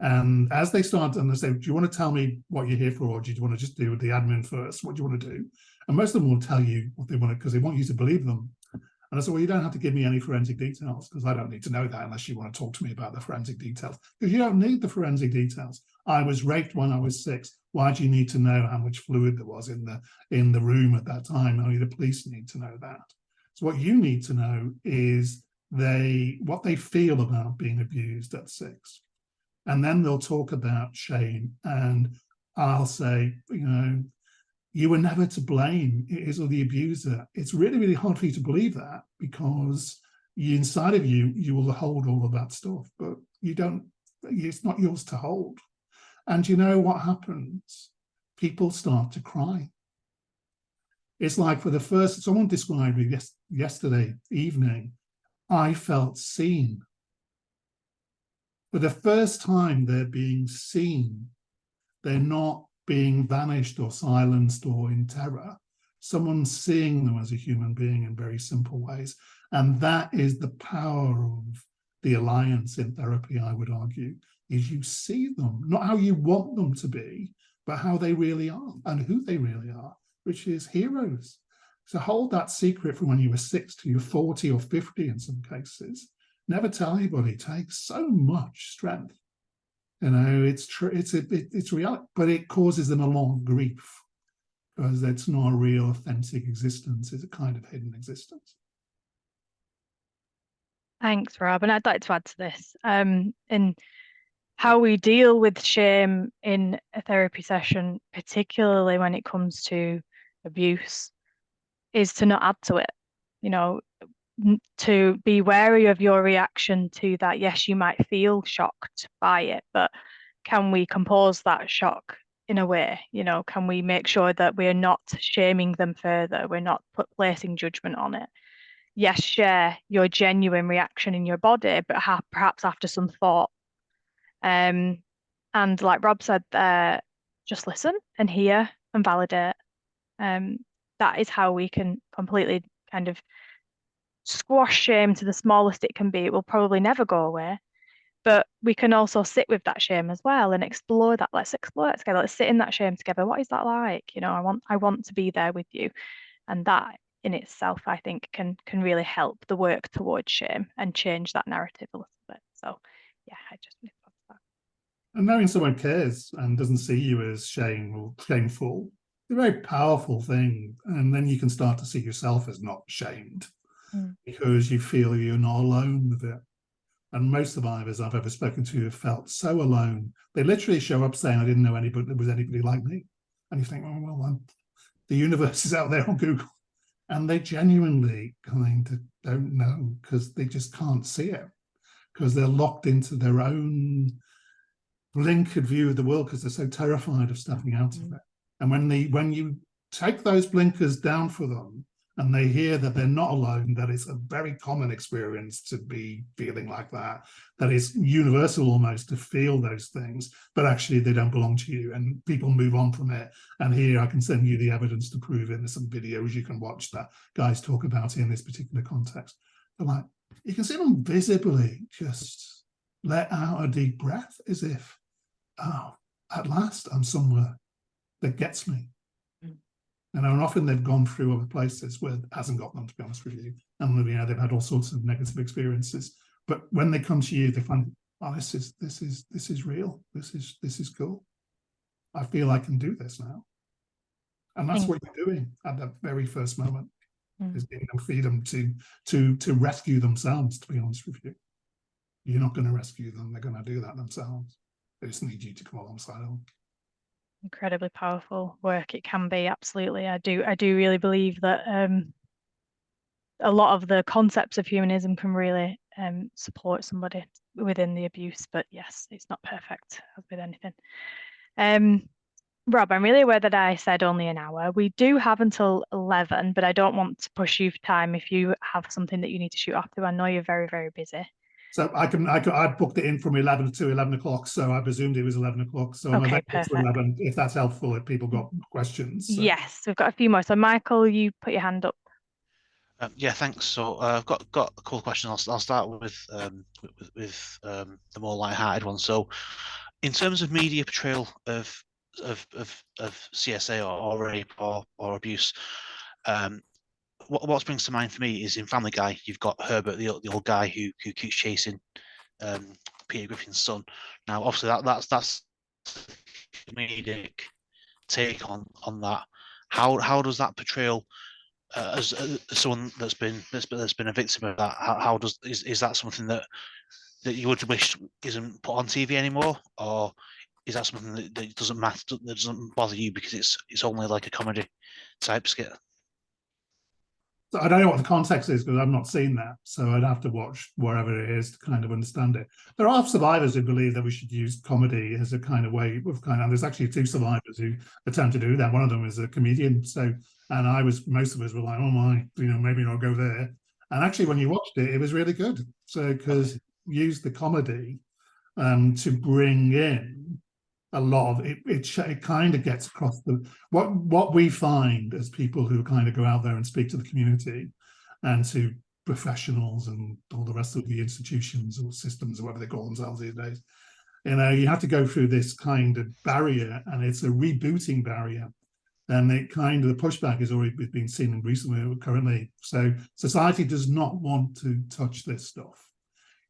And as they start and they say, do you want to tell me what you're here for, or do you want to just do the admin first? What do you want to do? And most of them will tell you what they want, because they want you to believe them. And I said, well, you don't have to give me any forensic details because I don't need to know that unless you want to talk to me about the forensic details, because you don't need the forensic details. I was raped when I was 6. Why do you need to know how much fluid there was in the room at that time? Only the police need to know that. So what you need to know is what they feel about being abused at 6. And then they'll talk about shame. And I'll say, you were never to blame. It is the abuser. It's really, really hard for you to believe that, because inside of you, you will hold all of that stuff, but you don't, it's not yours to hold. And you know what happens? People start to cry. It's like someone described me yesterday evening, I felt seen. For the first time, they're being seen. They're not being vanished or silenced or in terror. Someone's seeing them as a human being in very simple ways. And that is the power of the alliance in therapy, I would argue, is you see them, not how you want them to be, but how they really are and who they really are, which is heroes. So hold that secret from when you were 6 to you're 40 or 50 in some cases. Never tell anybody. It takes so much strength. It's true. It's reality, but it causes them a lot of grief because it's not a real, authentic existence. It's a kind of hidden existence. Thanks, Rob. And I'd like to add to this, in how we deal with shame in a therapy session, particularly when it comes to abuse, is to not add to it. To be wary of your reaction to that. Yes, you might feel shocked by it, but can we compose that shock in a way? Can we make sure that we're not shaming them further? We're not placing judgment on it. Yes, share your genuine reaction in your body, but perhaps after some thought. And like Rob said, just listen and hear and validate. That is how we can completely kind of squash shame to the smallest it can be. It will probably never go away, but we can also sit with that shame as well and explore that. Let's explore it together. Let's sit in that shame together. What is that like? I want to be there with you, and that in itself, I think, can really help the work towards shame and change that narrative a little bit. So, yeah, I just wanted to add to that. And knowing someone cares and doesn't see you as shame or shameful, it's a very powerful thing. And then you can start to see yourself as not shamed. Because you feel you're not alone with it. And most survivors I've ever spoken to have felt so alone. They literally show up saying, I didn't know anybody, there was anybody like me. And you think, oh, well, the universe is out there on Google. And they genuinely kind of don't know because they just can't see it, because they're locked into their own blinkered view of the world because they're so terrified of stepping out of it. And when you take those blinkers down for them, and they hear that they're not alone, that it's a very common experience to be feeling like that it's universal almost to feel those things, but actually they don't belong to you, and people move on from it. And here I can send you the evidence to prove it. There's some videos you can watch that guys talk about in this particular context. But like, you can see them visibly just let out a deep breath as if, oh, at last I'm somewhere that gets me. And often they've gone through other places where it hasn't got them, to be honest with you. And they've had all sorts of negative experiences. But when they come to you, they find, oh, this is real. This is cool. I feel I can do this now. And that's what you're doing at that very first moment, is giving them freedom to rescue themselves, to be honest with you. You're not going to rescue them. They're going to do that themselves. They just need you to come alongside them. Incredibly powerful work it can be. Absolutely. I do really believe that a lot of the concepts of humanism can really support somebody within the abuse, but yes, it's not perfect as with anything. Rob, I'm really aware that I said only an hour. We do have until 11, but I don't want to push you for time if you have something that you need to shoot off to. I know you're very, very busy. So I booked it in from 11 to 11 o'clock, so I presumed it was 11 o'clock. So I'm Okay, available to 11, if that's helpful, if people got questions. So. Yes, we've got a few more. So Michael, you put your hand up. Yeah, thanks. So I've got a couple of questions. I'll start with the more light-hearted one. So, in terms of media portrayal of CSA or rape or abuse, what springs to mind for me is in Family Guy, you've got Herbert, the old guy who keeps chasing Peter Griffin's son. Now, obviously, that's comedic take on that. How does that portrayal as someone that's been a victim of that? How does is that something that you would wish isn't put on TV anymore, or is that something that doesn't matter, that doesn't bother you because it's only like a comedy type skit? So I don't know what the context is because I've not seen that, so I'd have to watch wherever it is to kind of understand it. There are survivors who believe that we should use comedy as a kind of way of kind of. There's actually 2 survivors who attempt to do that. One of them is a comedian. So, and most of us were like, oh my, maybe not go there. And actually, when you watched it, it was really good. So because use the comedy to bring in a lot of it. It kind of gets across the what we find as people who kind of go out there and speak to the community and to professionals and all the rest of the institutions or systems or whatever they call themselves these days. You have to go through this kind of barrier, and it's a rebooting barrier. And it kind of the pushback is already been seen recently, currently. So society does not want to touch this stuff.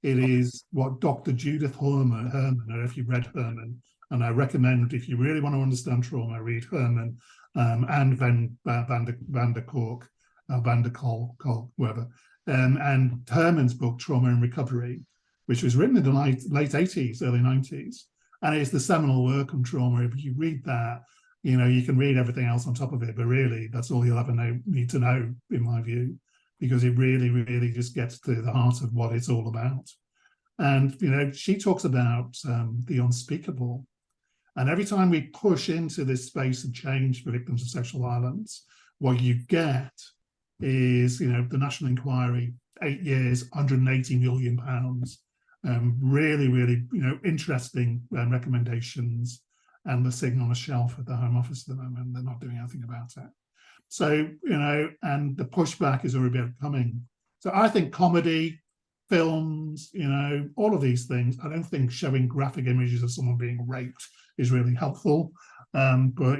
It is what Dr. Judith Herman, I don't know if you've read Herman, and I recommend, if you really want to understand trauma, read Herman and Van der Kolk, whoever. And Herman's book, Trauma and Recovery, which was written in the late 80s, early 90s. And it's the seminal work on trauma. If you read that, you can read everything else on top of it, but really that's all you'll ever need to know, in my view, because it really, really just gets to the heart of what it's all about. And, she talks about the unspeakable. And every time we push into this space of change for victims of sexual violence, what you get is, the National Inquiry, 8 years, £180 million, really, really, interesting recommendations, and they're sitting on a shelf at the Home Office at the moment. They're not doing anything about it. So, and the pushback is already coming. So I think comedy, films, all of these things, I don't think showing graphic images of someone being raped is really helpful. But,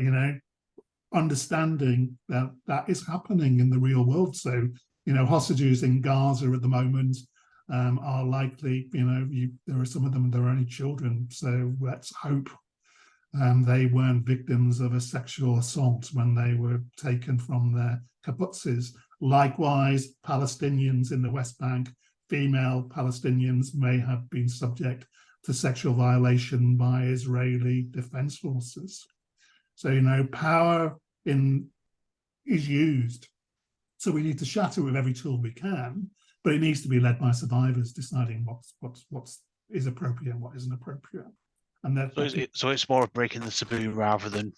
understanding that that is happening in the real world. So, hostages in Gaza at the moment are likely, there are some of them, there are only children. So let's hope they weren't victims of a sexual assault when they were taken from their kibbutzes. Likewise, Palestinians in the West Bank, female Palestinians may have been subject to sexual violation by Israeli defense forces. So, power is used. So we need to shatter with every tool we can, but it needs to be led by survivors deciding what is appropriate and what isn't appropriate. And so it's more of breaking the taboo rather than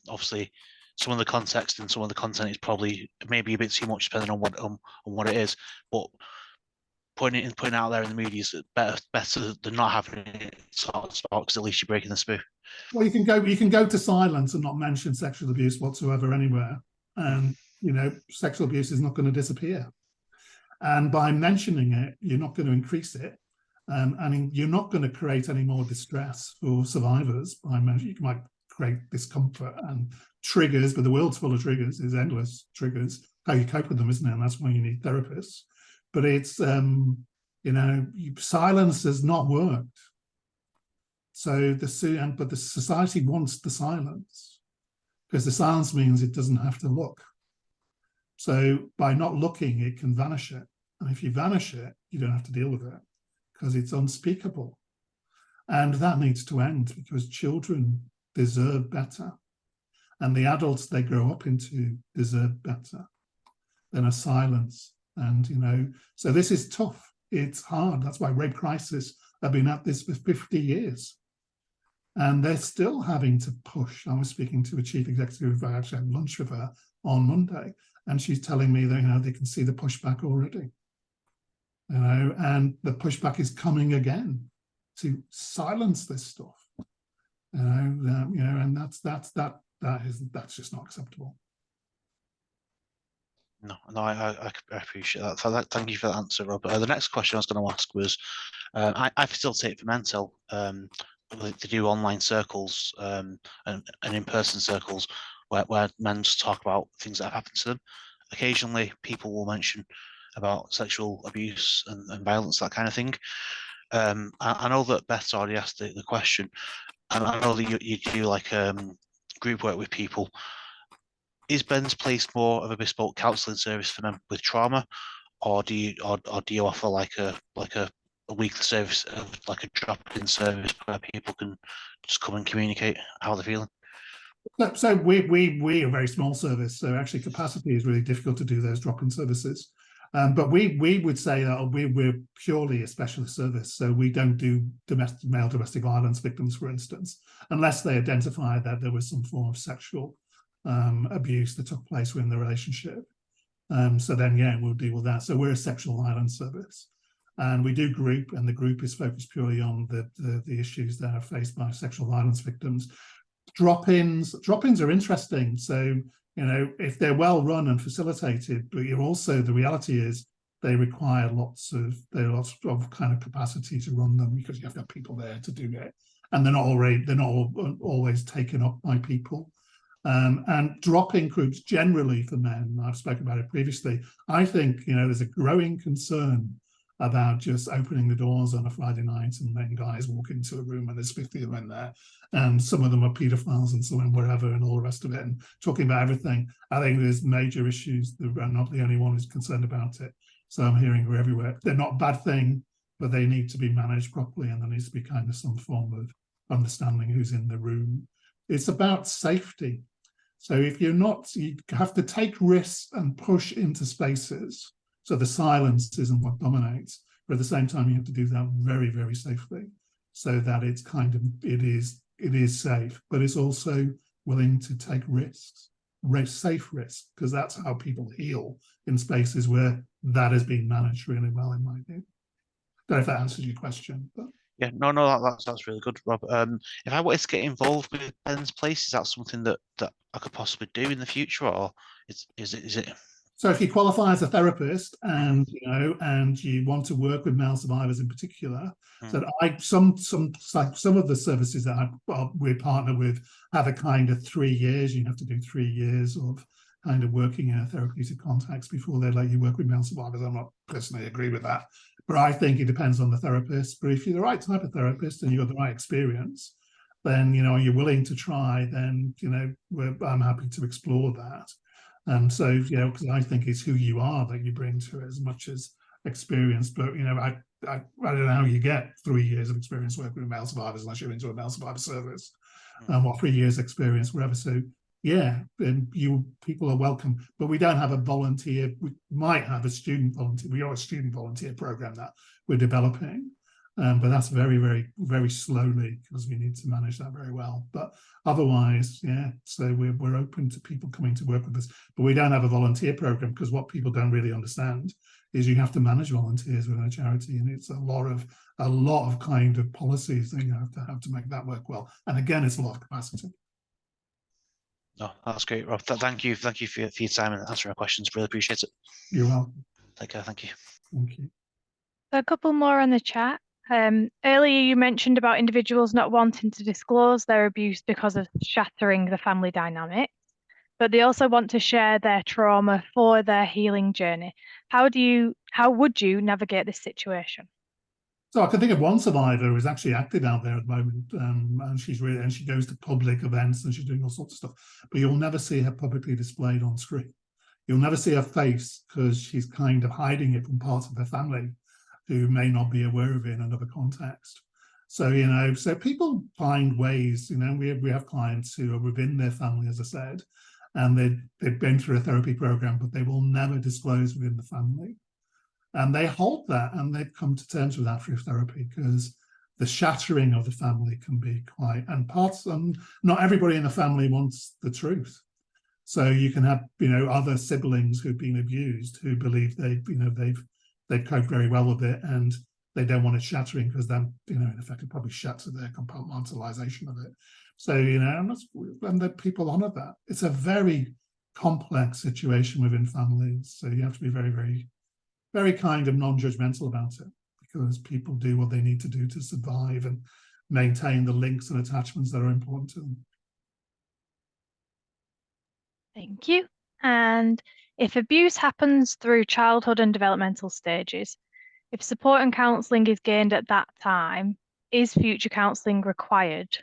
obviously some of the context and some of the content is probably maybe a bit too much depending on what it is, but putting out there in the media is better than not having it talked about, because at least you're breaking the taboo. Well, you can go to silence and not mention sexual abuse whatsoever anywhere, and sexual abuse is not going to disappear. And by mentioning it, you're not going to increase it, and you're not going to create any more distress for survivors. You might create discomfort and triggers, but the world's full of triggers. There's endless triggers. How you cope with them, isn't it? And that's why you need therapists. But it's silence has not worked. So the society wants the silence, because the silence means it doesn't have to look. So by not looking, it can vanish it. And if you vanish it, you don't have to deal with it, because it's unspeakable. And that needs to end, because children deserve better. And the adults they grow up into deserve better than a silence. And, so this is tough. It's hard. That's why Rape Crisis have been at this for 50 years. And they're still having to push. I was speaking to a chief executive, I actually had lunch with her on Monday, and she's telling me that, they can see the pushback already. And the pushback is coming again to silence this stuff. And that's just not acceptable. No, I appreciate that. Thank you for that answer, Rob. The next question I was going to ask was, I facilitate for Mental. They do online circles and in-person circles where men just talk about things that have happened to them. occasionally people will mention about sexual abuse and violence, that kind of thing. I know that Beth's already asked the question, and I know that you do like group work with people. Is Ben's Place more of a bespoke counselling service for them with trauma, or do you offer like a weekly service of like a drop-in service where people can just come and communicate how they're feeling? So we are a very small service, so actually capacity is really difficult to do those drop-in services. But we would say that we're purely a specialist service, so we don't do male domestic violence victims, for instance, unless they identify that there was some form of sexual abuse that took place within the relationship. So then, yeah, we'll deal with that. So we're a sexual violence service, and we do group, and the group is focused purely on the issues that are faced by sexual violence victims. Drop-ins are interesting. So, you know, if they're well run and facilitated, but you're also, the reality is they require lots of kind of capacity to run them, because you have to have people there to do it, and they're not always taken up by people. And drop-in groups generally for men, I've spoken about it previously, I think, you know, there's a growing concern about just opening the doors on a Friday night and letting guys walk into a room and there's 50 of them in there, and some of them are paedophiles and so on, whatever, and all the rest of it, and talking about everything. I think there's major issues. I'm not the only one who's concerned about it. So I'm hearing we're everywhere. They're not a bad thing, but they need to be managed properly, and there needs to be kind of some form of understanding who's in the room. It's about safety. So if you're not, you have to take risks and push into spaces. So the silence isn't what dominates, but at the same time, you have to do that very, very safely, so that it's kind of, it is safe, but it's also willing to take risks, safe risks, because that's how people heal in spaces where that has been managed really well, in my view. Don't know if that answers your question, but. Yeah, no, that's really good, Rob. If I wanted to get involved with Ben's Place, is that something that I could possibly do in the future, or is it? So if you qualify as a therapist, and you know, and you want to work with male survivors in particular, so some of the services that we partner with have a kind of 3 years. You have to do 3 years of kind of working in a therapeutic context before they let you work with male survivors. I'm not personally agree with that, but I think it depends on the therapist. But if you're the right type of therapist and you've got the right experience, then, you know, you're willing to try, then, you know, I'm happy to explore that. So, you know, because I think it's who you are that you bring to it as much as experience. But, you know, I don't know how you get 3 years of experience working with male survivors unless you're into a male survivor service, or 3 years experience, whatever. So, yeah, people are welcome, but we don't have a volunteer. We might have a student volunteer. We are a student volunteer program that we're developing. But that's very, very, very slowly, because we need to manage that very well. But otherwise, yeah, so we're open to people coming to work with us. But we don't have a volunteer program, because what people don't really understand is you have to manage volunteers within a charity, and it's a lot of kind of policies that you have to make that work well. And again, it's a lot of capacity. No, that's great, Rob. Thank you for your time and answering our questions. Really appreciate it. You're welcome. Take care. Thank you. Thank you. A couple more on the chat. Earlier you mentioned about individuals not wanting to disclose their abuse because of shattering the family dynamics, but they also want to share their trauma for their healing journey. How would you navigate this situation? So I can think of one survivor who's actually active out there at the moment, and she goes to public events and she's doing all sorts of stuff, but you'll never see her publicly displayed on screen. You'll never see her face, because she's kind of hiding it from parts of her family who may not be aware of it in another context. So, you know, so people find ways, you know, we have clients who are within their family, as I said, and they've been through a therapy program, but they will never disclose within the family. And they hold that, and they've come to terms with that through therapy, because the shattering of the family can be quite, and not everybody in the family wants the truth. So you can have, you know, other siblings who've been abused who believe they've coped very well with it, and they don't want it shattering, because then, you know, in effect, it probably shatter their compartmentalization of it. So, you know, and the people honor that. It's a very complex situation within families. So you have to be very, very, very kind of non-judgmental about it, because people do what they need to do to survive and maintain the links and attachments that are important to them. Thank you. And If abuse happens through childhood and developmental stages, if support and counselling is gained at that time, is future counselling required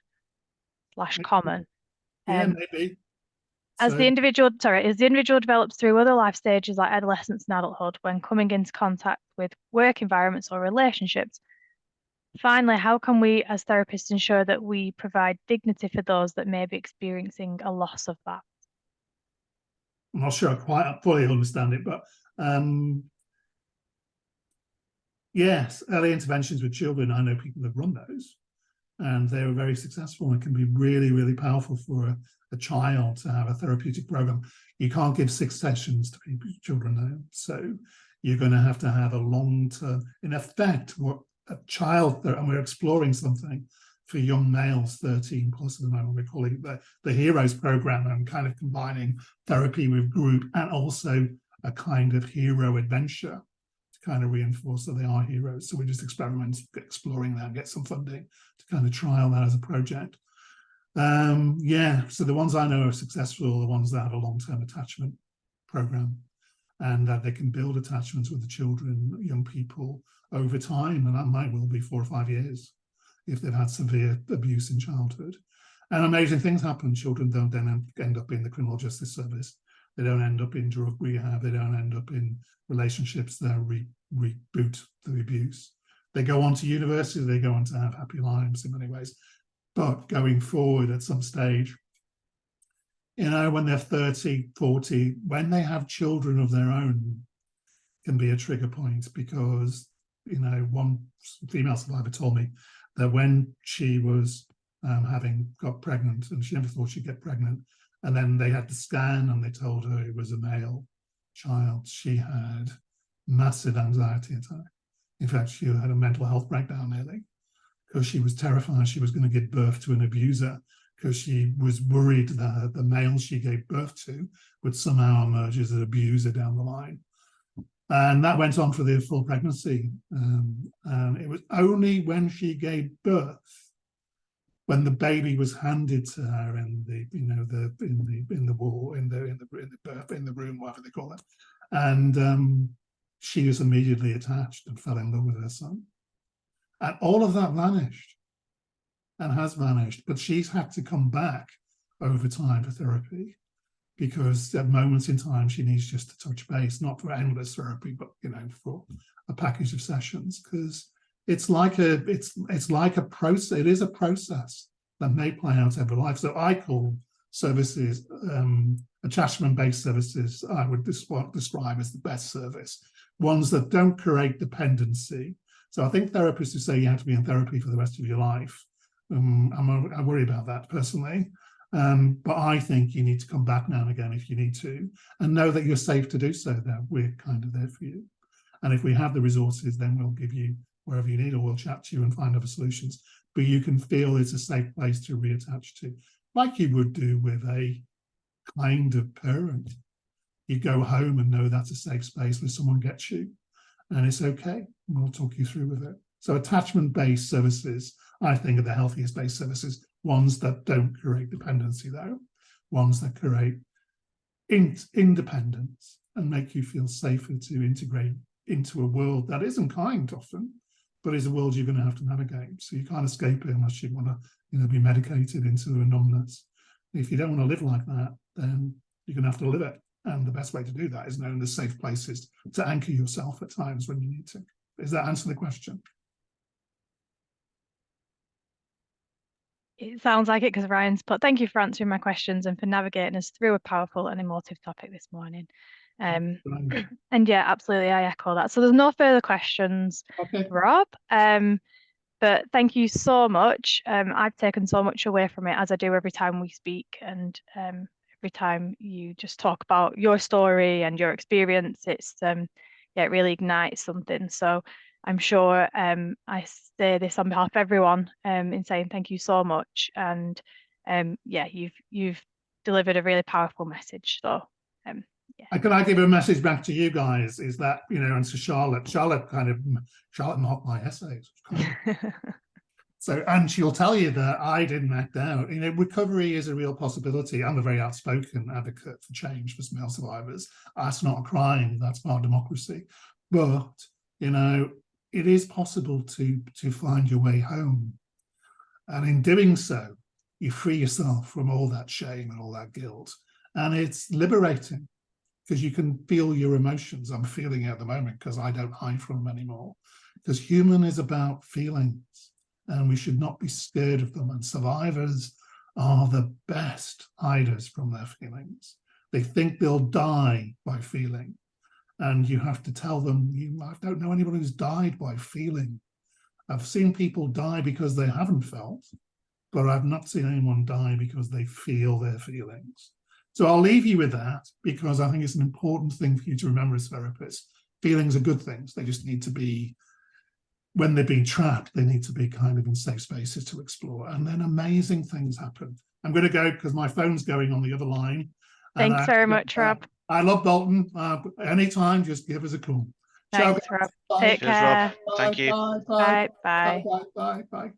/ common? Yeah, Um, maybe. As So the individual develops through other life stages like adolescence and adulthood, when coming into contact with work environments or relationships, finally, how can we as therapists ensure that we provide dignity for those that may be experiencing a loss of that? I'm not sure I quite fully understand it, but yes, early interventions with children, I know people have run those, and they were very successful. It can be really, really powerful for a child to have a therapeutic program. You can't give 6 sessions to children now, so you're going to have a long-term, in effect, what a child, and we're exploring something for young males 13 plus at the moment. We're calling it the Heroes program, and kind of combining therapy with group and also a kind of hero adventure to kind of reinforce that they are heroes. So we're just exploring that, get some funding to kind of trial that as a project. Yeah, so the ones I know are successful are the ones that have a long-term attachment program, and that they can build attachments with the children, young people over time, and that might well be 4 or 5 years if they've had severe abuse in childhood. And amazing things happen. Children don't then end up in the criminal justice service. They don't end up in drug rehab. They don't end up in relationships that reboot the abuse. They go on to university. They go on to have happy lives in many ways. But going forward at some stage, you know, when they're 30, 40, when they have children of their own, can be a trigger point, because, you know, one female survivor told me that when she was got pregnant, and she never thought she'd get pregnant, and then they had the scan and they told her it was a male child, she had massive anxiety attack. In fact, she had a mental health breakdown nearly, because she was terrified she was going to give birth to an abuser, because she was worried that the male she gave birth to would somehow emerge as an abuser down the line. And that went on for the full pregnancy. And it was only when she gave birth, when the baby was handed to her in the, you know, in the room, whatever they call it, and she was immediately attached and fell in love with her son. And all of that vanished, and has vanished. But she's had to come back over time for therapy, because at moments in time she needs just to touch base, not for endless therapy, but, you know, for a package of sessions, because it's like a process. It is a process that may play out over life. So I call services, attachment-based services, I would describe as the best service, ones that don't create dependency. So I think therapists who say you have to be in therapy for the rest of your life, I worry about that personally. But I think you need to come back now and again if you need to, and know that you're safe to do so, that we're kind of there for you. And if we have the resources, then we'll give you wherever you need, or we'll chat to you and find other solutions. But you can feel it's a safe place to reattach to, like you would do with a kind of parent. You go home and know that's a safe space where someone gets you, and it's okay. We'll talk you through with it. So attachment-based services, I think, are the healthiest based services. Ones that don't create dependency, though. Ones that create independence and make you feel safer to integrate into a world that isn't kind often, but is a world you're going to have to navigate. So you can't escape it unless you want to, you know, be medicated into a numbness. If you don't want to live like that, then you're going to have to live it. And the best way to do that is knowing the safe places to anchor yourself at times when you need to. Does that answer the question? It sounds like it, because Ryan's put, thank you for answering my questions and for navigating us through a powerful and emotive topic this morning. And yeah, absolutely, I echo that. So there's no further questions, okay, Rob. But thank you so much. I've taken so much away from it, as I do every time we speak, and every time you just talk about your story and your experience, it's yeah, it really ignites something. So I'm sure I say this on behalf of everyone in saying thank you so much. And yeah, you've delivered a really powerful message. So yeah. Can I give a message back to you guys? Is that, you know, and to Charlotte. Charlotte mocked my essays. So, and she'll tell you that I didn't act out. You know, recovery is a real possibility. I'm a very outspoken advocate for change for male survivors. That's not a crime. That's part of democracy. But, you know, it is possible to find your way home. And in doing so, you free yourself from all that shame and all that guilt. And it's liberating because you can feel your emotions. I'm feeling it at the moment because I don't hide from them anymore. Because human is about feelings. And we should not be scared of them. And survivors are the best hiders from their feelings. They think they'll die by feeling. And you have to tell them, I don't know anyone who's died by feeling. I've seen people die because they haven't felt, but I've not seen anyone die because they feel their feelings. So I'll leave you with that because I think it's an important thing for you to remember as therapists. Feelings are good things. They just need to be, when they're being trapped, they need to be kind of in safe spaces to explore. And then amazing things happen. I'm going to go because my phone's going on the other line. Thanks very much, Rob. I love Bolton. Anytime, just give us a call. Thanks, Rob. Bye. Take Cheers, care. Rob. Thank you. Bye. Bye. Bye. Bye. Bye. Bye.